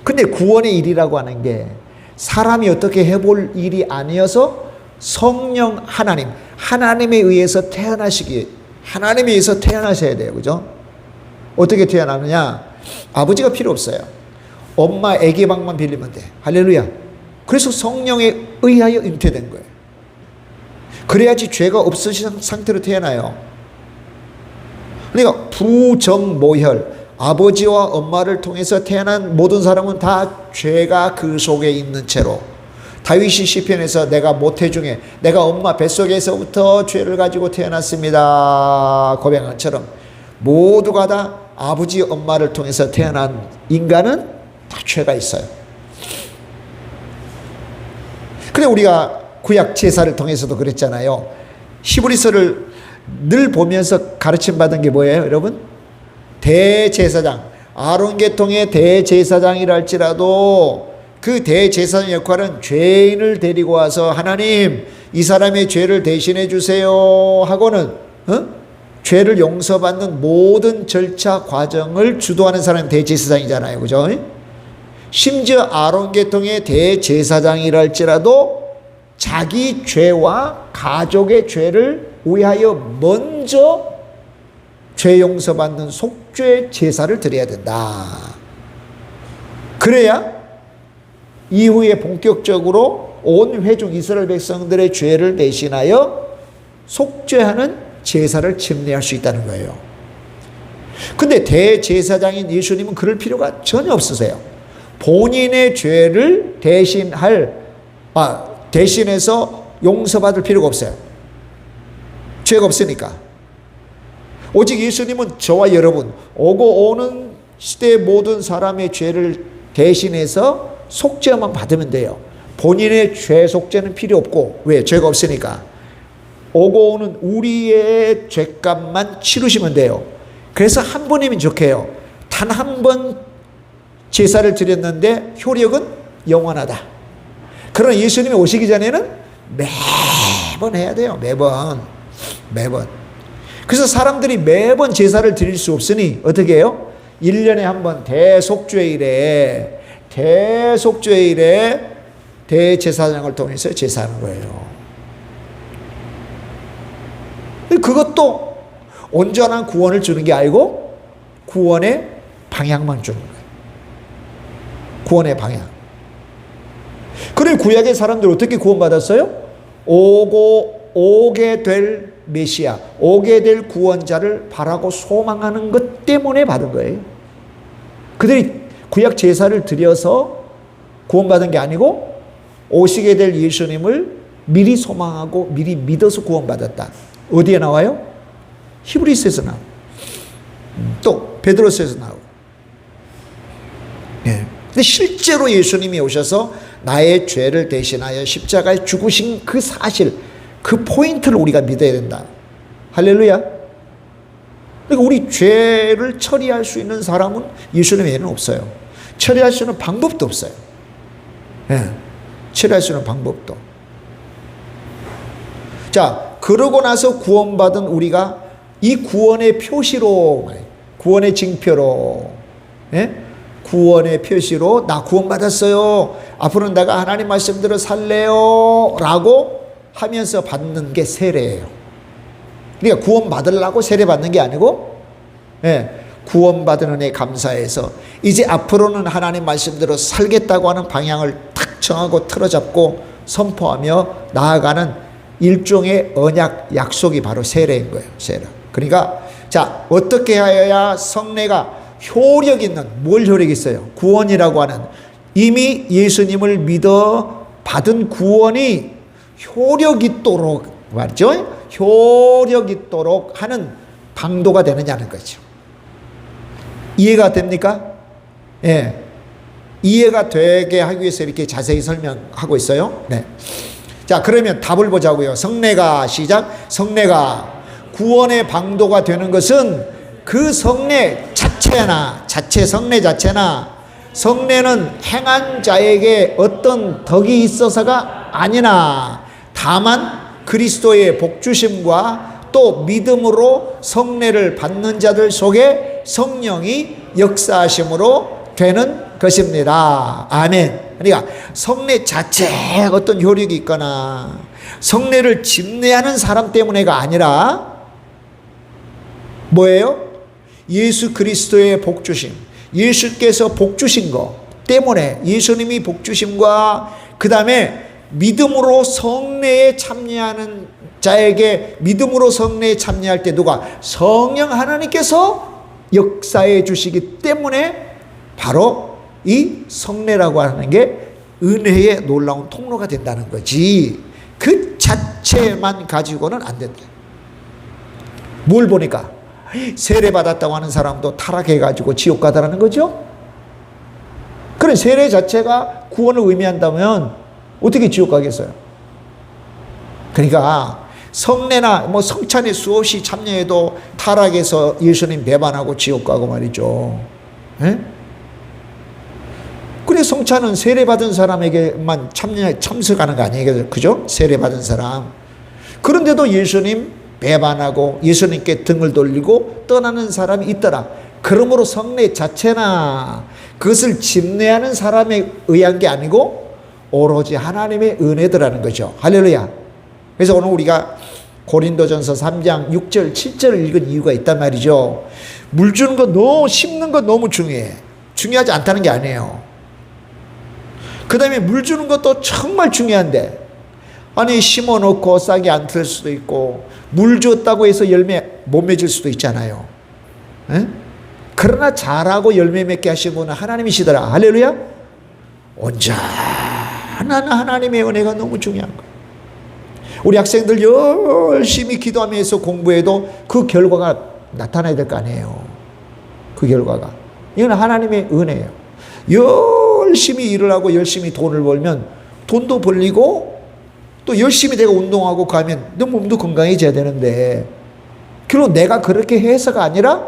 근데 구원의 일이라고 하는 게 사람이 어떻게 해볼 일이 아니어서 성령 하나님에 의해서 하나님에 의해서 태어나셔야 돼요. 그죠? 어떻게 태어나느냐? 아버지가 필요 없어요. 엄마 아기 방만 빌리면 돼. 할렐루야. 그래서 성령에 의하여 잉태된 거예요. 그래야지 죄가 없으신 상태로 태어나요. 그러니까 부정모혈, 아버지와 엄마를 통해서 태어난 모든 사람은 다 죄가 그 속에 있는 채로, 다윗이 시편에서 내가 모태 중에 내가 엄마 뱃속에서부터 죄를 가지고 태어났습니다 고백한 것처럼 모두가 다 아버지 엄마를 통해서 태어난 인간은 다 죄가 있어요. 근데 우리가 구약 제사를 통해서도 그랬잖아요. 히브리서를 늘 보면서 가르침 받은 게 뭐예요, 여러분? 대제사장, 아론 계통의 대제사장이라 할지라도 그 대제사장 역할은 죄인을 데리고 와서 하나님 이 사람의 죄를 대신해 주세요 하고는 죄를 용서받는 모든 절차 과정을 주도하는 사람이 대제사장이잖아요. 그죠? 심지어 아론 계통의 대제사장이라 할지라도 자기 죄와 가족의 죄를 위하여 먼저 죄 용서받는 속죄 제사를 드려야 된다. 그래야 이후에 본격적으로 온 회중 이스라엘 백성들의 죄를 대신하여 속죄하는 제사를 침례할 수 있다는 거예요. 근데 대제사장인 예수님은 그럴 필요가 전혀 없으세요. 본인의 죄를 대신해서 용서받을 필요가 없어요. 죄가 없으니까. 오직 예수님은 저와 여러분, 오고 오는 시대의 모든 사람의 죄를 대신해서 속죄만 받으면 돼요. 본인의 죄 속죄는 필요 없고, 왜? 죄가 없으니까. 오고 오는 우리의 죄값만 치르시면 돼요. 그래서 한 번이면 좋게요. 단 한 번 제사를 드렸는데 효력은 영원하다. 그러나 예수님이 오시기 전에는 매번 해야 돼요. 매번. 그래서 사람들이 매번 제사를 드릴 수 없으니 어떻게 해요? 1년에 한 번 대속죄일에 대제사장을 통해서 제사하는 거예요. 그것도 온전한 구원을 주는 게 아니고 구원의 방향만 주는 거예요. 구원의 방향. 그래 구약의 사람들 어떻게 구원받았어요? 오게 될 메시아, 오게 될 구원자를 바라고 소망하는 것 때문에 받은 거예요. 그들이 구약 제사를 드려서 구원받은 게 아니고 오시게 될 예수님을 미리 소망하고 미리 믿어서 구원받았다. 어디에 나와요? 히브리서에서 나오고 또 베드로서에서 나오고. 예. 근데 실제로 예수님이 오셔서 나의 죄를 대신하여 십자가에 죽으신 그 사실, 그 포인트를 우리가 믿어야 된다. 할렐루야. 그러니까 우리 죄를 처리할 수 있는 사람은 예수님 외에는 없어요. 처리할 수 있는 방법도 없어요. 예. 처리할 수 있는 방법도. 자, 그러고 나서 구원받은 우리가 이 구원의 표시로, 구원의 징표로, 예? 구원의 표시로 나 구원받았어요. 앞으로는 내가 하나님 말씀대로 살래요. 라고 하면서 받는 게 세례예요. 그러니까 구원받으려고 세례 받는 게 아니고, 예, 구원받은 은혜에 감사해서 이제 앞으로는 하나님 말씀대로 살겠다고 하는 방향을 탁 정하고 틀어잡고 선포하며 나아가는 일종의 언약 약속이 바로 세례인 거예요. 세례. 그러니까 자, 어떻게 하여야 성례가 효력 있는, 뭘 효력 있어요? 구원이라고 하는, 이미 예수님을 믿어 받은 구원이 효력 있도록 말이죠. 효력 있도록 하는 방도가 되느냐는 거죠. 이해가 됩니까? 예. 이해가 되게 하기 위해서 이렇게 자세히 설명하고 있어요. 네. 자, 그러면 답을 보자고요. 성례가 시작. 성례가 구원의 방도가 되는 것은 그 성례 자체나 성례 자체나 성례는 행한 자에게 어떤 덕이 있어서가 아니나 다만 그리스도의 복주심과 또 믿음으로 성례를 받는 자들 속에 성령이 역사하심으로 되는 것입니다. 아멘. 그러니까 성례 자체에 어떤 효력이 있거나 성례를 집례하는 사람 때문에가 아니라 뭐예요? 예수 그리스도의 복주심, 예수께서 복주신 것 때문에, 예수님이 복주심과 그 다음에 믿음으로 성례에 참여하는 자에게, 믿음으로 성례에 참여할 때 누가? 성령 하나님께서 역사해 주시기 때문에 바로 이 성례라고 하는 게 은혜의 놀라운 통로가 된다는 거지, 그 자체만 가지고는 안 된다. 뭘 보니까? 세례 받았다고 하는 사람도 타락해가지고 지옥 가다라는 거죠. 그래, 세례 자체가 구원을 의미한다면 어떻게 지옥 가겠어요? 그러니까 성례나 뭐 성찬에 수없이 참여해도 타락해서 예수님 배반하고 지옥 가고 말이죠. 에? 그래, 성찬은 세례 받은 사람에게만 참석하는 거 아니에요? 그죠? 세례 받은 사람. 그런데도 예수님 배반하고 예수님께 등을 돌리고 떠나는 사람이 있더라. 그러므로 성례 자체나 그것을 집례하는 사람에 의한 게 아니고 오로지 하나님의 은혜더라는 거죠. 할렐루야. 그래서 오늘 우리가 고린도전서 3장 6절 7절을 읽은 이유가 있단 말이죠. 물 주는 거 너무, 심는 거 너무 중요해. 중요하지 않다는 게 아니에요. 그 다음에 물 주는 것도 정말 중요한데, 아니 심어놓고 싹이 안 틀 수도 있고 물 줬다고 해서 열매 못 맺을 수도 있잖아요. 에? 그러나 잘하고 열매 맺게 하신 분은 하나님이시더라. 할렐루야. 온전한 하나님의 은혜가 너무 중요한 거예요. 우리 학생들 열심히 기도하면서 공부해도 그 결과가 나타나야 될 거 아니에요. 그 결과가. 이건 하나님의 은혜예요. 열심히 일을 하고 열심히 돈을 벌면 돈도 벌리고 또 열심히 내가 운동하고 가면 너 몸도 건강해져야 되는데, 결국 내가 그렇게 해서가 아니라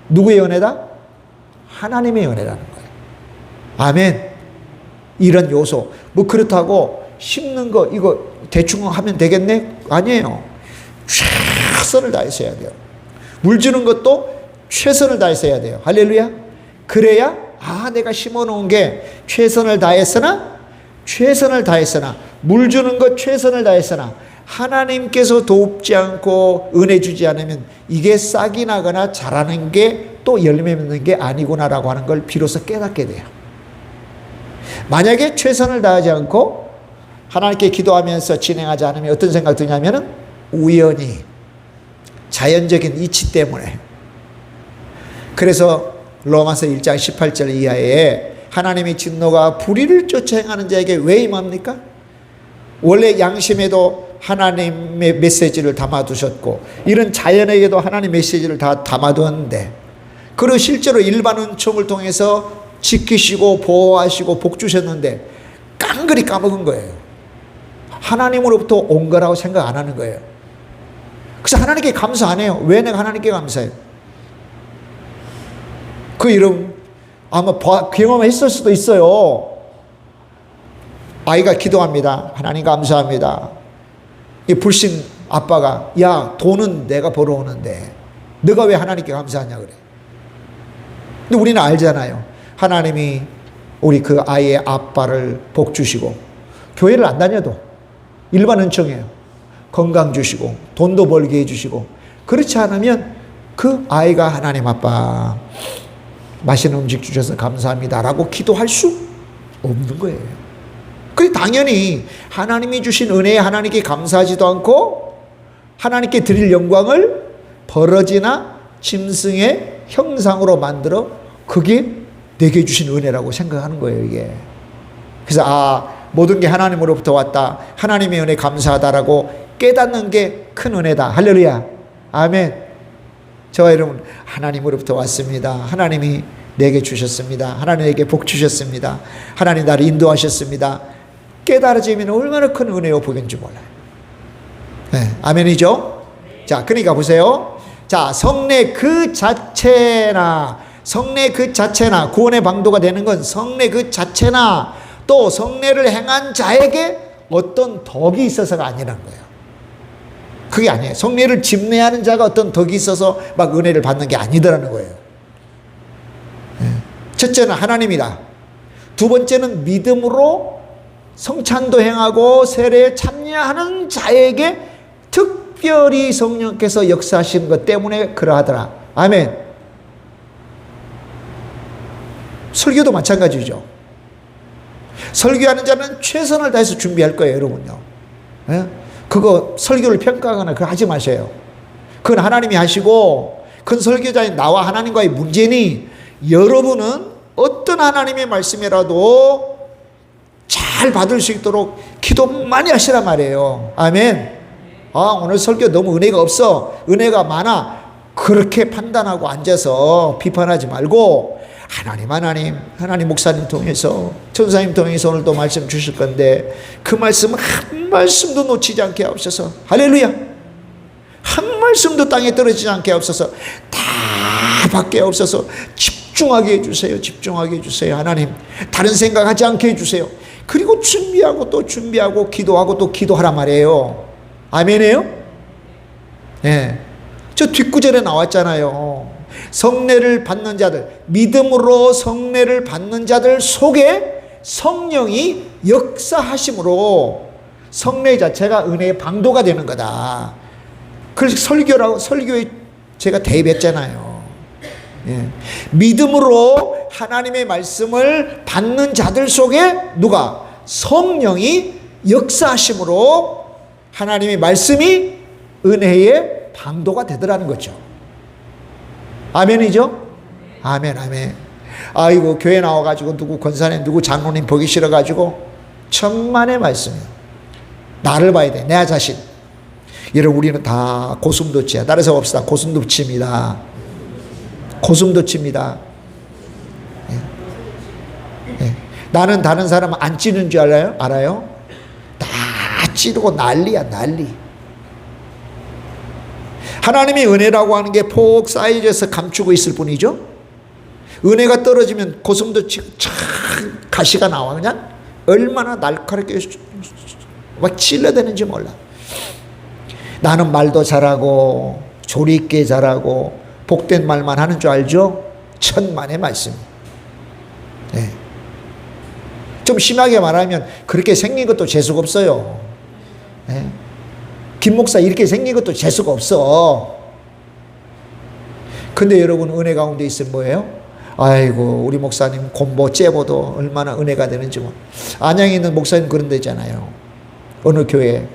누구의 은혜다? 하나님의 은혜라는 거예요. 아멘. 이런 요소. 뭐 그렇다고 심는 거 이거 대충 하면 되겠네? 아니에요. 최선을 다해서 해야 돼요. 물 주는 것도 최선을 다해서 해야 돼요. 할렐루야. 그래야 내가 심어놓은 게 최선을 다했으나 물 주는 것 최선을 다했으나 하나님께서 돕지 않고 은혜 주지 않으면 이게 싹이 나거나 자라는 게 또 열매 맺는 게 아니구나라고 하는 걸 비로소 깨닫게 돼요. 만약에 최선을 다하지 않고 하나님께 기도하면서 진행하지 않으면 어떤 생각 드냐면은 우연히 자연적인 이치 때문에. 그래서 로마서 1장 18절 이하에 하나님의 진노가 불의를 쫓아 행하는 자에게 왜 임합니까? 원래 양심에도 하나님의 메시지를 담아두셨고 이런 자연에게도 하나님 메시지를 다 담아두었는데, 그리고 실제로 일반 은총을 통해서 지키시고 보호하시고 복 주셨는데 깡그리 까먹은 거예요. 하나님으로부터 온 거라고 생각 안 하는 거예요. 그래서 하나님께 감사 안 해요. 왜 내가 하나님께 감사해요? 그 이름 아마 경험했을 수도 있어요. 아이가 기도합니다. 하나님 감사합니다. 이 불신 아빠가, 야, 돈은 내가 벌어오는데 너가 왜 하나님께 감사하냐 그래. 근데 우리는 알잖아요. 하나님이 우리 그 아이의 아빠를 복 주시고 교회를 안 다녀도 일반 은총이에요. 건강 주시고 돈도 벌게 해주시고, 그렇지 않으면 그 아이가 하나님 아빠 맛있는 음식 주셔서 감사합니다 라고 기도할 수 없는 거예요. 그래 당연히 하나님이 주신 은혜에 하나님께 감사하지도 않고 하나님께 드릴 영광을 버러지나 짐승의 형상으로 만들어 그게 내게 주신 은혜라고 생각하는 거예요, 이게. 그래서 모든 게 하나님으로부터 왔다, 하나님의 은혜 감사하다라고 깨닫는 게 큰 은혜다. 할렐루야. 아멘. 저와 여러분, 하나님으로부터 왔습니다. 하나님이 내게 주셨습니다. 하나님에게 복 주셨습니다. 하나님 나를 인도하셨습니다. 깨달아지면 얼마나 큰 은혜요 복인지 몰라요. 네, 아멘이죠? 자, 그러니까 보세요. 자, 성례 그 자체나 구원의 방도가 되는 건 성례 그 자체나 또 성례를 행한 자에게 어떤 덕이 있어서가 아니라는 거예요. 그게 아니에요. 성례를 집례하는 자가 어떤 덕이 있어서 막 은혜를 받는 게 아니더라는 거예요. 첫째는 하나님이다. 두 번째는 믿음으로 성찬도 행하고 세례에 참여하는 자에게 특별히 성령께서 역사하시는 것 때문에 그러하더라. 아멘. 설교도 마찬가지죠. 설교하는 자는 최선을 다해서 준비할 거예요, 여러분요. 예? 그거 설교를 평가하거나 그거 하지 마세요. 그건 하나님이 하시고, 큰 설교자인 나와 하나님과의 문제니 여러분은 어떤 하나님의 말씀이라도 잘 받을 수 있도록 기도 많이 하시란 말이에요. 아멘. 오늘 설교 너무 은혜가 없어, 은혜가 많아, 그렇게 판단하고 앉아서 비판하지 말고 하나님 목사님 통해서 천사님 통해서 오늘도 말씀 주실 건데 그 말씀 한 말씀도 놓치지 않게 하옵소서. 할렐루야. 한 말씀도 땅에 떨어지지 않게 하옵소서. 다 받게 하옵소서. 집중하게 해주세요. 집중하게 해주세요. 하나님, 다른 생각하지 않게 해주세요. 그리고 준비하고 또 준비하고 기도하고 또 기도하란 말이에요. 아멘이에요? 네. 저 뒷구절에 나왔잖아요. 성례를 받는 자들, 믿음으로 성례를 받는 자들 속에 성령이 역사하심으로 성례 자체가 은혜의 방도가 되는 거다. 그래서 설교에 제가 대입했잖아요. 예. 믿음으로 하나님의 말씀을 받는 자들 속에 누가? 성령이 역사하심으로 하나님의 말씀이 은혜의 방도가 되더라는 거죠. 아멘이죠? 아멘, 아멘. 아이고, 교회 나와가지고 누구 권사님, 누구 장로님 보기 싫어가지고 천만의 말씀이에요. 나를 봐야 돼, 내 자신. 여러분, 우리는 다 고슴도치야. 따라서 봅시다. 고슴도치입니다. 고슴도치입니다. 예. 예. 나는 다른 사람 안 찌는 줄 알아요? 다 찌르고 난리야, 난리. 하나님의 은혜라고 하는 게 폭 쌓여져서 감추고 있을 뿐이죠. 은혜가 떨어지면 고슴도치 가시가 나와. 그냥 얼마나 날카롭게 막 찔러대는지 몰라. 나는 말도 잘하고 조리 있게 잘하고 복된 말만 하는 줄 알죠? 천만의 말씀. 네. 좀 심하게 말하면 그렇게 생긴 것도 재수가 없어요. 네. 김 목사 이렇게 생긴 것도 재수가 없어. 근데 여러분 은혜 가운데 있으면 뭐예요? 아이고 우리 목사님 곰보 째보도 얼마나 은혜가 되는지. 뭐 안양에 있는 목사님 그런 데잖아요. 어느 교회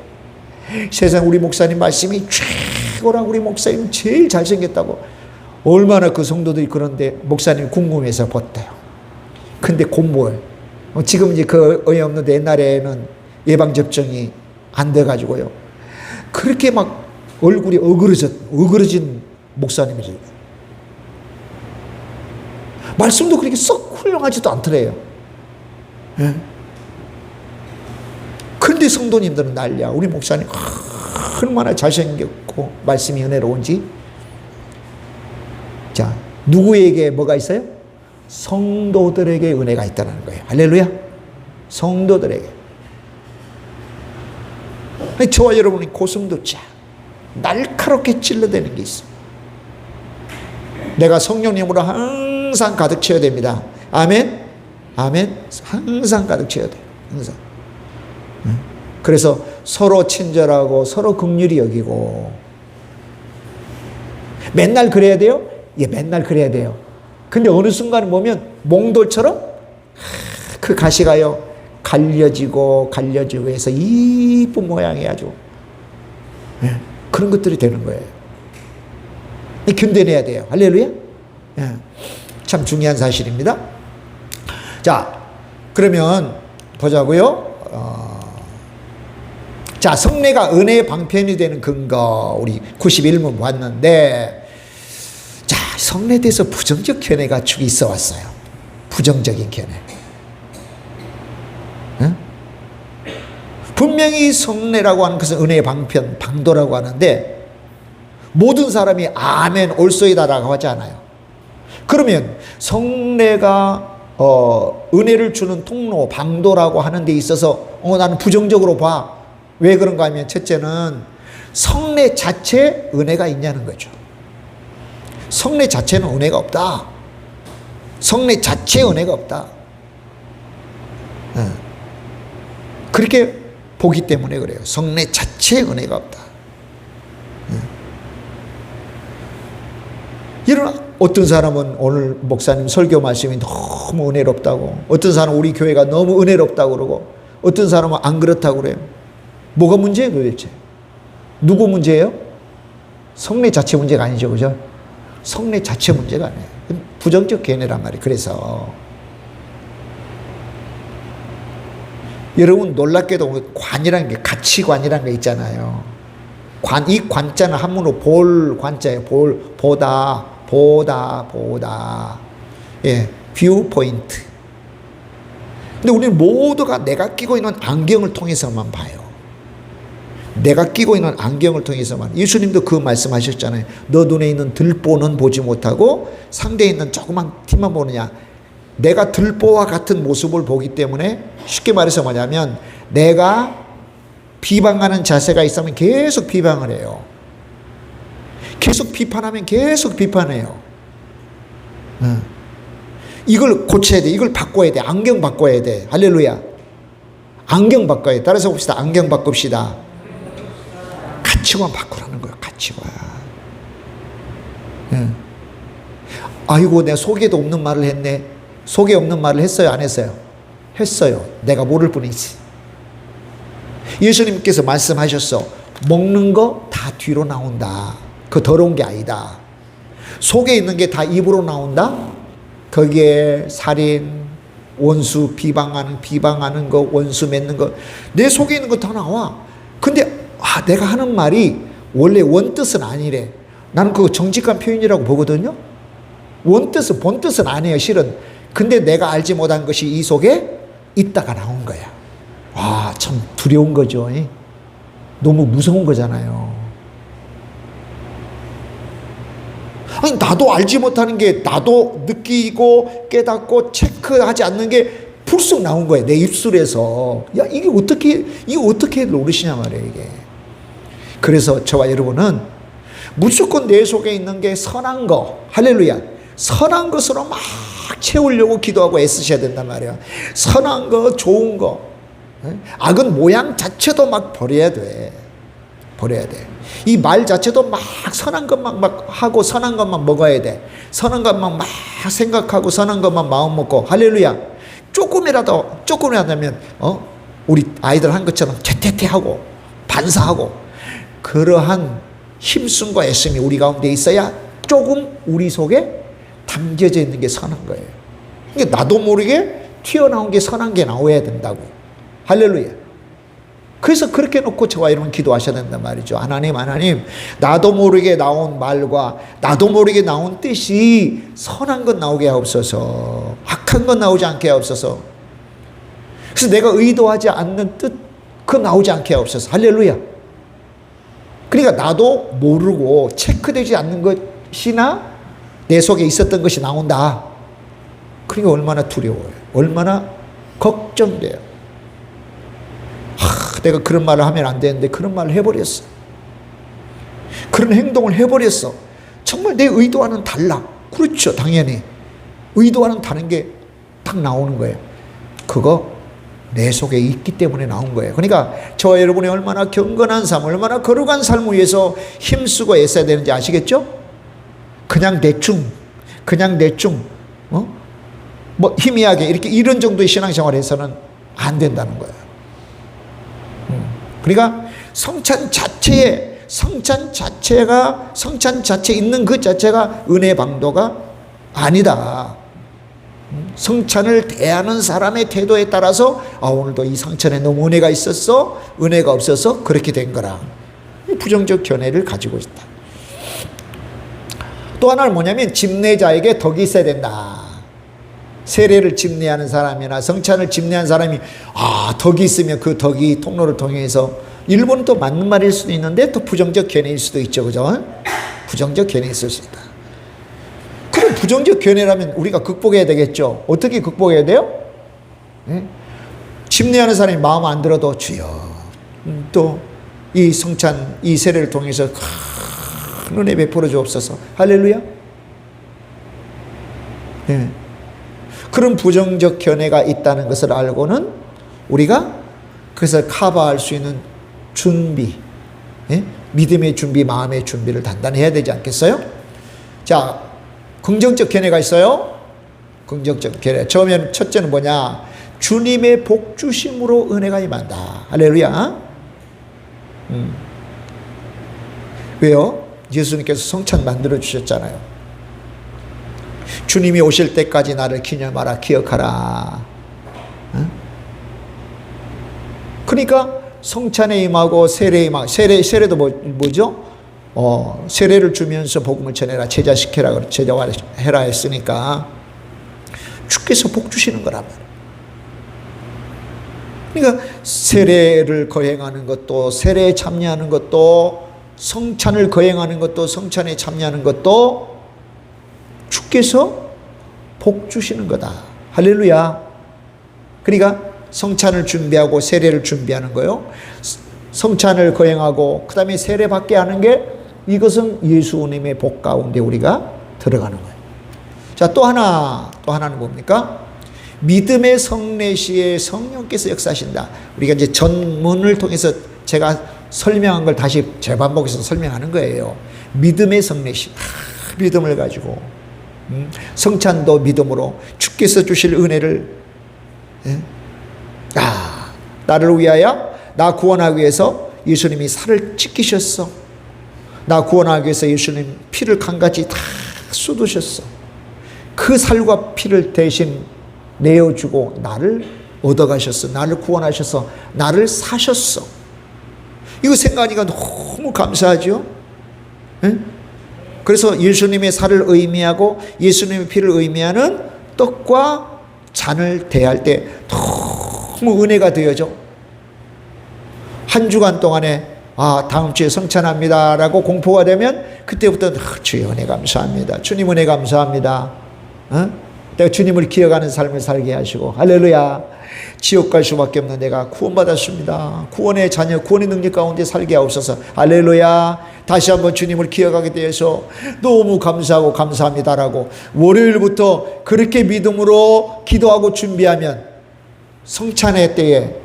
세상 우리 목사님 말씀이 최고라고, 우리 목사님 제일 잘생겼다고. 얼마나 그 성도들이 그런데 목사님이 궁금해서 봤대요. 근데 곰보에 지금 이제 그 어이없는데 옛날에는 예방접종이 안 돼가지고요. 그렇게 막 얼굴이 어그러진 목사님이죠. 말씀도 그렇게 썩 훌륭하지도 않더래요. 예? 근데 성도님들은 난리야. 우리 목사님 얼마나 잘생겼고 말씀이 은혜로운지. 자, 누구에게 뭐가 있어요? 성도들에게 은혜가 있다는 거예요. 할렐루야. 성도들에게. 저와 여러분이 고슴도치 날카롭게 찔러대는 게 있어. 내가 성령님으로 항상 가득 채워야 됩니다. 아멘. 아멘. 항상 가득 채워야 돼. 항상. 그래서 서로 친절하고 서로 긍휼히 여기고. 맨날 그래야 돼요? 예, 맨날 그래야 돼요. 근데 어느 순간 보면 몽돌처럼 그 가시가요 갈려지고 해서 이쁜 모양이 아주, 예, 그런 것들이 되는 거예요. 견뎌내야 돼요. 할렐루야. 예, 참 중요한 사실입니다. 자, 그러면 보자고요. 자, 성례가 은혜의 방편이 되는 근거, 우리 91문 봤는데, 자, 성례에 대해서 부정적 견해가 쭉 있어 왔어요. 부정적인 견해. 응? 분명히 성례라고 하는 것은 은혜의 방편, 방도라고 하는데, 모든 사람이 아멘 올소이다라고 하지 않아요. 그러면 성례가 은혜를 주는 통로, 방도라고 하는 데 있어서 나는 부정적으로 봐. 왜 그런가 하면, 첫째는 성례 자체에 은혜가 있냐는 거죠. 성례 자체는 은혜가 없다. 성례 자체에 은혜가 없다. 그렇게 보기 때문에 그래요. 성례 자체에 은혜가 없다. 이런 어떤 사람은 오늘 목사님 설교 말씀이 너무 은혜롭다고, 어떤 사람은 우리 교회가 너무 은혜롭다고 그러고, 어떤 사람은 안 그렇다고 그래요. 뭐가 문제예요 도대체? 누구 문제예요? 성례 자체 문제가 아니죠, 그죠? 성례 자체 문제가 아니에요. 부정적 견해란 말이에요. 그래서 여러분 놀랍게도 관이라는 게, 가치관이라는 게 있잖아요. 이 관자는 한문으로 볼 관자예요. 보다. 예, 뷰 포인트. 근데 우리는 모두가 내가 끼고 있는 안경을 통해서만 봐요. 내가 끼고 있는 안경을 통해서만. 예수님도 그 말씀하셨잖아요. 너 눈에 있는 들보는 보지 못하고 상대에 있는 조그만 티만 보느냐. 내가 들보와 같은 모습을 보기 때문에, 쉽게 말해서 뭐냐면, 내가 비방하는 자세가 있으면 계속 비방을 해요. 계속 비판하면 계속 비판해요. 이걸 고쳐야 돼. 이걸 바꿔야 돼. 안경 바꿔야 돼. 할렐루야. 안경 바꿔야 돼. 따라서 봅시다. 안경 바꿉시다. 가치관 바꾸라는 거야. 가치관. 아이고 내가 속에도 없는 말을 했네. 속에 없는 말을 했어요? 안 했어요? 했어요. 내가 모를 뿐이지. 예수님께서 말씀하셨어. 먹는 거 다 뒤로 나온다. 그 더러운 게 아니다. 속에 있는 게 다 입으로 나온다. 거기에 살인, 원수 비방하는 거, 원수 맺는 거, 내 속에 있는 거 다 나와. 근데 내가 하는 말이 원래 원뜻은 아니래. 나는 그거 정직한 표현이라고 보거든요. 원뜻은, 본뜻은 아니에요, 실은. 근데 내가 알지 못한 것이 이 속에 있다가 나온 거야. 참 두려운 거죠. 너무 무서운 거잖아요. 아니, 나도 알지 못하는 게, 나도 느끼고 깨닫고 체크하지 않는 게 불쑥 나온 거예요. 내 입술에서. 야, 이게 어떻게 노릇이냐 말이에요, 이게. 그래서 저와 여러분은 무조건 내 속에 있는 게 선한 거, 할렐루야, 선한 것으로 막 채우려고 기도하고 애쓰셔야 된단 말이에요. 선한 거, 좋은 거. 악은 모양 자체도 막 버려야 돼. 버려야 돼. 이 말 자체도 막 선한 것만 막 하고 선한 것만 먹어야 돼. 선한 것만 막 생각하고 선한 것만 마음 먹고 할렐루야. 조금이라도 하면 우리 아이들 한 것처럼 퇴퇴퇴하고 반사하고 그러한 힘씀과 애씀이 우리 가운데 있어야 조금 우리 속에 담겨져 있는 게 선한 거예요. 그러니까 나도 모르게 튀어나온 게 선한 게 나와야 된다고. 할렐루야. 그래서 그렇게 놓고 저와 여러분 기도하셔야 된단 말이죠. 하나님 나도 모르게 나온 말과 나도 모르게 나온 뜻이 선한 것 나오게 하옵소서. 악한 것 나오지 않게 하옵소서. 그래서 내가 의도하지 않는 뜻 그거 나오지 않게 하옵소서. 할렐루야. 그러니까 나도 모르고 체크되지 않는 것이나 내 속에 있었던 것이 나온다. 그러니까 얼마나 두려워요. 얼마나 걱정돼요. 내가 그런 말을 하면 안 되는데 그런 말을 해버렸어. 그런 행동을 해버렸어. 정말 내 의도와는 달라. 그렇죠. 당연히. 의도와는 다른 게 딱 나오는 거예요. 그거 내 속에 있기 때문에 나온 거예요. 그러니까 저와 여러분이 얼마나 경건한 삶, 얼마나 거룩한 삶을 위해서 힘쓰고 애써야 되는지 아시겠죠? 그냥 대충 뭐 희미하게 이렇게 이런 정도의 신앙생활을 해서는 안 된다는 거예요. 그러니까 성찬 자체에 있는 그 자체가 은혜 방도가 아니다. 성찬을 대하는 사람의 태도에 따라서 오늘도 이 성찬에 너무 은혜가 있었어, 은혜가 없어서 그렇게 된 거라. 부정적 견해를 가지고 있다. 또 하나는 뭐냐면 집례자에게 덕이 있어야 된다. 세례를 집례하는 사람이나 성찬을 집례한 사람이 덕이 있으면 그 덕이 통로를 통해서 일본은 또 맞는 말일 수도 있는데 또 부정적 견해일 수도 있죠. 그죠? 부정적 견해 있을 수 있다. 그럼 부정적 견해라면 우리가 극복해야 되겠죠. 어떻게 극복해야 돼요? 집례하는 사람이 마음 안 들어도 주여 또 이 성찬 이 세례를 통해서 큰 은혜 베풀어 주옵소서. 할렐루야. 네. 그런 부정적 견해가 있다는 것을 알고는 우리가 그것을 커버할 수 있는 준비, 믿음의 준비, 마음의 준비를 단단히 해야 되지 않겠어요? 자, 긍정적 견해가 있어요. 긍정적 견해. 처음에는 첫째는 뭐냐? 주님의 복 주심으로 은혜가 임한다. 할렐루야. 왜요? 예수님께서 성찬 만들어 주셨잖아요. 주님이 오실 때까지 나를 기념하라, 기억하라. 그러니까 성찬에 임하고 세례에 임하고 세례도 뭐죠? 세례를 주면서 복음을 전해라, 제자시켜라, 제자화해라 했으니까 주께서 복 주시는 거라면. 그러니까 세례를 거행하는 것도, 세례에 참여하는 것도, 성찬을 거행하는 것도, 성찬에 참여하는 것도 주께서 복 주시는 거다. 할렐루야. 그러니까 성찬을 준비하고 세례를 준비하는 거요. 성찬을 거행하고 그 다음에 세례 받게 하는 게 이것은 예수님의 복 가운데 우리가 들어가는 거예요. 자, 또 하나는 뭡니까? 믿음의 성례시에 성령께서 역사하신다. 우리가 이제 전문을 통해서 제가 설명한 걸 다시 재반복해서 설명하는 거예요. 믿음의 성례시. 믿음을 가지고 성찬도 믿음으로 주께서 주실 은혜를 나를 위하여 나 구원하기 위해서 예수님이 살을 찢기셨어. 나 구원하기 위해서 예수님 피를 강같이 다 쏟으셨어. 그 살과 피를 대신 내어주고 나를 얻어가셨어. 나를 구원하셔서 나를 사셨어. 이거 생각하니까 너무 감사하죠. 그래서 예수님의 살을 의미하고 예수님의 피를 의미하는 떡과 잔을 대할 때 너무 은혜가 되어져. 한 주간 동안에 다음 주에 성찬합니다 라고 공포가 되면 그때부터 주의 은혜 감사합니다. 주님 은혜 감사합니다. 내가 주님을 기억하는 삶을 살게 하시고 할렐루야. 지옥 갈 수밖에 없는 내가 구원받았습니다. 구원의 자녀, 구원의 능력 가운데 살게 하옵소서. 할렐루야. 다시 한번 주님을 기억하게 되어서 너무 감사하고 감사합니다라고 월요일부터 그렇게 믿음으로 기도하고 준비하면 성찬의 때에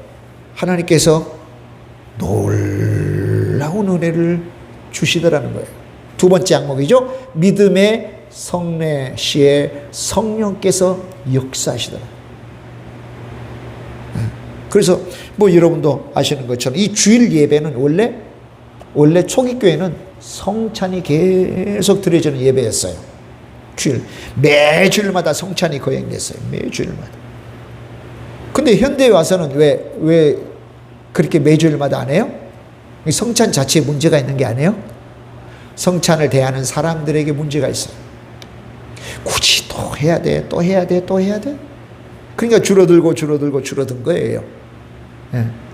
하나님께서 놀라운 은혜를 주시더라는 거예요. 두 번째 항목이죠. 믿음의 성례 시에 성령께서 역사하시더라. 그래서 뭐 여러분도 아시는 것처럼 이 주일 예배는 원래 초기 교회는 성찬이 계속 드려지는 예배였어요. 매주일마다 성찬이 거행됐어요. 매주일마다. 근데 현대에 와서는 왜 그렇게 매주일마다 안 해요? 성찬 자체에 문제가 있는 게 아니에요? 성찬을 대하는 사람들에게 문제가 있어요. 굳이 또 해야 돼, 또 해야 돼, 또 해야 돼? 그러니까 줄어든 거예요.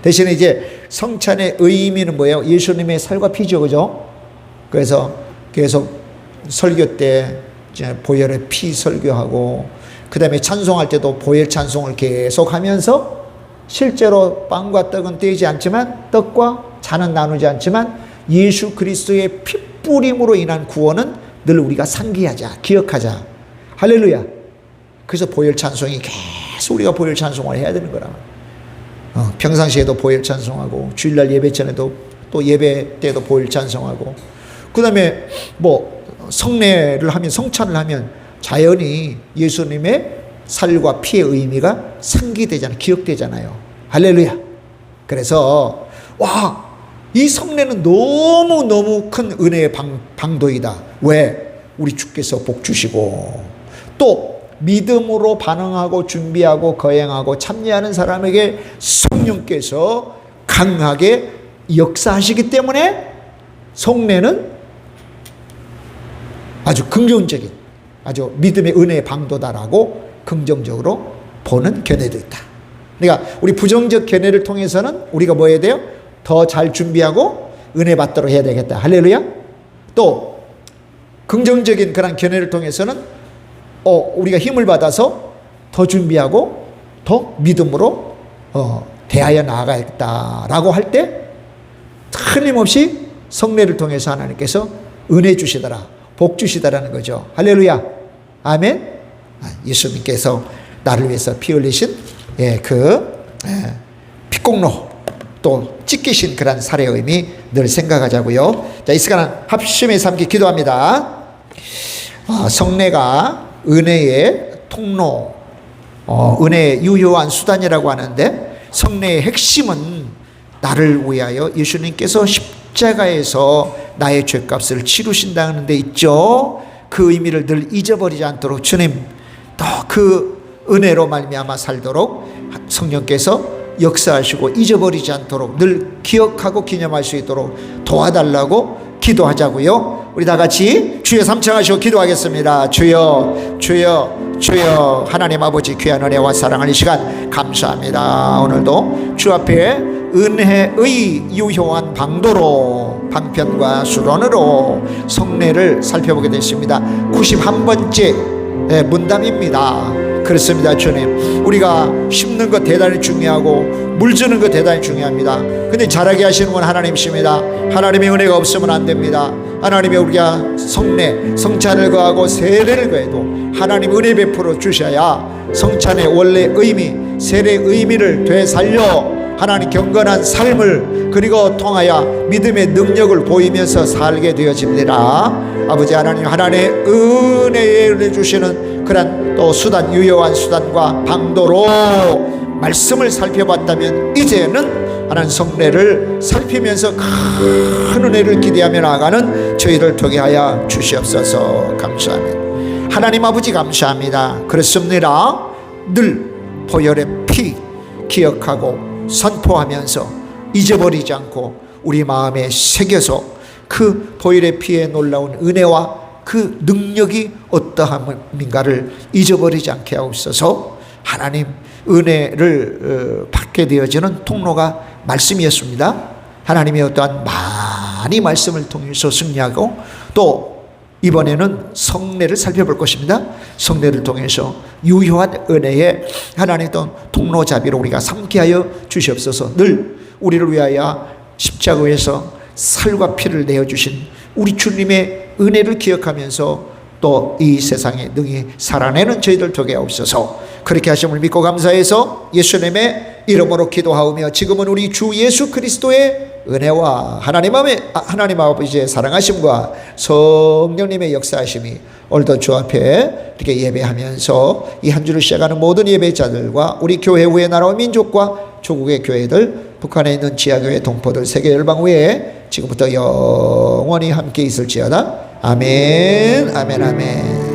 대신에 이제 성찬의 의미는 뭐예요? 예수님의 살과 피죠, 그죠? 그래서 계속 설교 때 이제 보혈의 피 설교하고, 그 다음에 찬송할 때도 보혈 찬송을 계속 하면서 실제로 빵과 떡은 떼지 않지만, 떡과 잔은 나누지 않지만 예수 그리스도의 피 뿌림으로 인한 구원은 늘 우리가 상기하자, 기억하자. 할렐루야. 그래서 보혈 찬송이 계속 우리가 보혈 찬송을 해야 되는 거라. 평상시에도 보혈 찬송하고, 주일날 예배 전에도 또 예배 때도 보혈 찬송하고, 그 다음에 뭐 성례를 하면, 성찬을 하면 자연히 예수님의 살과 피의 의미가 상기되잖아요. 기억되잖아요. 할렐루야. 그래서 이 성례는 너무너무 큰 은혜의 방도이다. 왜? 우리 주께서 복 주시고, 또 믿음으로 반응하고 준비하고 거행하고 참여하는 사람에게 성령께서 강하게 역사하시기 때문에 성례는 아주 긍정적인, 아주 믿음의 은혜의 방도다라고 긍정적으로 보는 견해도 있다. 그러니까 우리 부정적 견해를 통해서는 우리가 뭐 해야 돼요? 더 잘 준비하고 은혜 받도록 해야 되겠다. 할렐루야. 또 긍정적인 그런 견해를 통해서는 우리가 힘을 받아서 더 준비하고 더 믿음으로 대하여 나아가겠다라고 할 때 틀림없이 성례를 통해서 하나님께서 은혜 주시더라, 복 주시더라는 거죠. 할렐루야. 아멘. 예수님께서 나를 위해서 피 흘리신 피공로, 또 찢기신 그런 살의 의미 늘 생각하자고요. 자, 이 시간은 합심의 삼기 기도합니다. 성례가 은혜의 통로, 은혜의 유효한 수단이라고 하는데, 성례의 핵심은 나를 위하여 예수님께서 십자가에서 나의 죄값을 치르신다는 데 있죠. 그 의미를 늘 잊어버리지 않도록 주님 또 그 은혜로 말미암아 살도록 성령께서 역사하시고 잊어버리지 않도록 늘 기억하고 기념할 수 있도록 도와달라고 기도하자고요. 우리 다 같이 주여 삼창하시고 기도하겠습니다. 주여, 주여, 주여. 하나님 아버지 귀한 은혜와 사랑을 이 시간 감사합니다. 오늘도 주 앞에 은혜의 유효한 방도로, 방편과 수론으로 성례를 살펴보게 됐습니다. 91번째 문담입니다. 그렇습니다. 주님, 우리가 심는 것 대단히 중요하고 물 주는 것 대단히 중요합니다. 근데 자라게 하시는 건 하나님이십니다. 하나님의 은혜가 없으면 안 됩니다. 하나님의 우리가 성례, 성찬을 거하고 세례를 거해도 하나님 은혜 베풀어 주셔야 성찬의 원래 의미, 세례의 의미를 되살려 하나님 경건한 삶을 그리고 통하여 믿음의 능력을 보이면서 살게 되어집니다. 아버지 하나님, 하나님의 은혜를 주시는 그런 또 수단, 유효한 수단과 방도로 말씀을 살펴봤다면 이제는 하나님 성례를 살피면서 큰 은혜를 기대하며 나아가는 저희를 통해 하여 주시옵소서. 감사합니다. 하나님 아버지 감사합니다. 그렇습니다. 늘 보혈의 피 기억하고 선포하면서 잊어버리지 않고 우리 마음에 새겨서 그 보혈의 피의 놀라운 은혜와 그 능력이 어떠함인가를 잊어버리지 않게 하옵소서. 하나님 은혜를 받게 되어지는 통로가 말씀이었습니다. 하나님의 어떠한 많이 말씀을 통해서 승리하고 또 이번에는 성례를 살펴볼 것입니다. 성례를 통해서 유효한 은혜의 하나님의 통로잡이로 우리가 삼게 하여 주시옵소서. 늘 우리를 위하여 십자가에서 살과 피를 내어주신 우리 주님의 은혜를 기억하면서 또 이 세상에 능히 살아내는 저희들 되게 하옵소서. 그렇게 하심을 믿고 감사해서 예수님의 이름으로 기도하오며 지금은 우리 주 예수 그리스도의 은혜와 하나님 아버지의 사랑하심과 성령님의 역사하심이 오늘도 주 앞에 이렇게 예배하면서 이 한 주를 시작하는 모든 예배자들과 우리 교회 후에 나라와 민족과 조국의 교회들, 북한에 있는 지하교회 동포들, 세계 열방 외에 지금부터 영원히 함께 있을지어다. 아멘, 아멘, 아멘.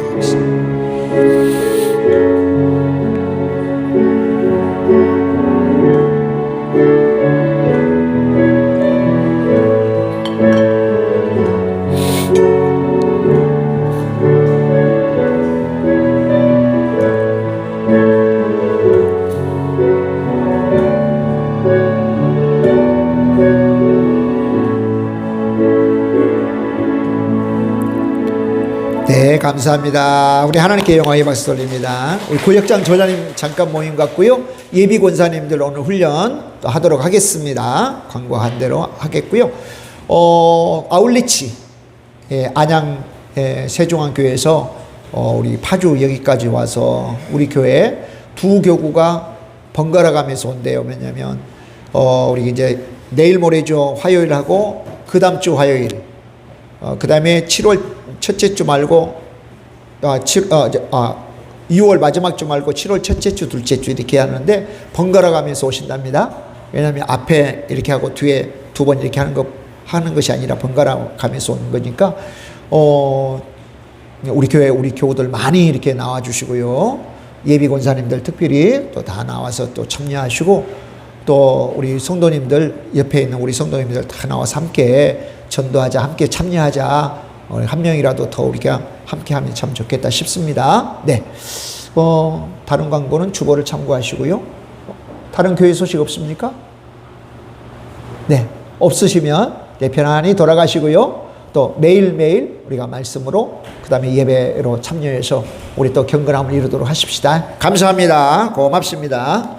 네, 감사합니다. 우리 하나님께 영광의 박수 돌립니다. 우리 구역장 조장님 잠깐 모임 같고요. 예비 권사님들 오늘 훈련 또 하도록 하겠습니다. 광고한 대로 하겠고요. 아울리치 안양 세종안교회에서 우리 파주 여기까지 와서 우리 교회 두 교구가 번갈아 가면서 온대요. 왜냐면 우리 이제 내일 모레죠. 화요일하고 그 다음 주 화요일. 그 다음에 7월 첫째 주 말고 6월 마지막 주 말고 7월 첫째 주 둘째 주 이렇게 하는데 번갈아 가면서 오신답니다. 왜냐하면 앞에 이렇게 하고 뒤에 두 번 이렇게 하는 것이 아니라 번갈아 가면서 오는 거니까 우리 교회 우리 교우들 많이 이렇게 나와 주시고요. 예비 권사님들 특별히 또 다 나와서 또 참여하시고 또 우리 성도님들 옆에 있는 우리 성도님들 다 나와서 함께 전도하자, 함께 참여하자. 한 명이라도 더 우리가 함께 하면 참 좋겠다 싶습니다. 네. 다른 광고는 주보를 참고하시고요. 다른 교회 소식 없습니까? 네. 없으시면 편안히 돌아가시고요. 또 매일매일 우리가 말씀으로 그 다음에 예배로 참여해서 우리 또 경건함을 이루도록 하십시다. 감사합니다. 고맙습니다.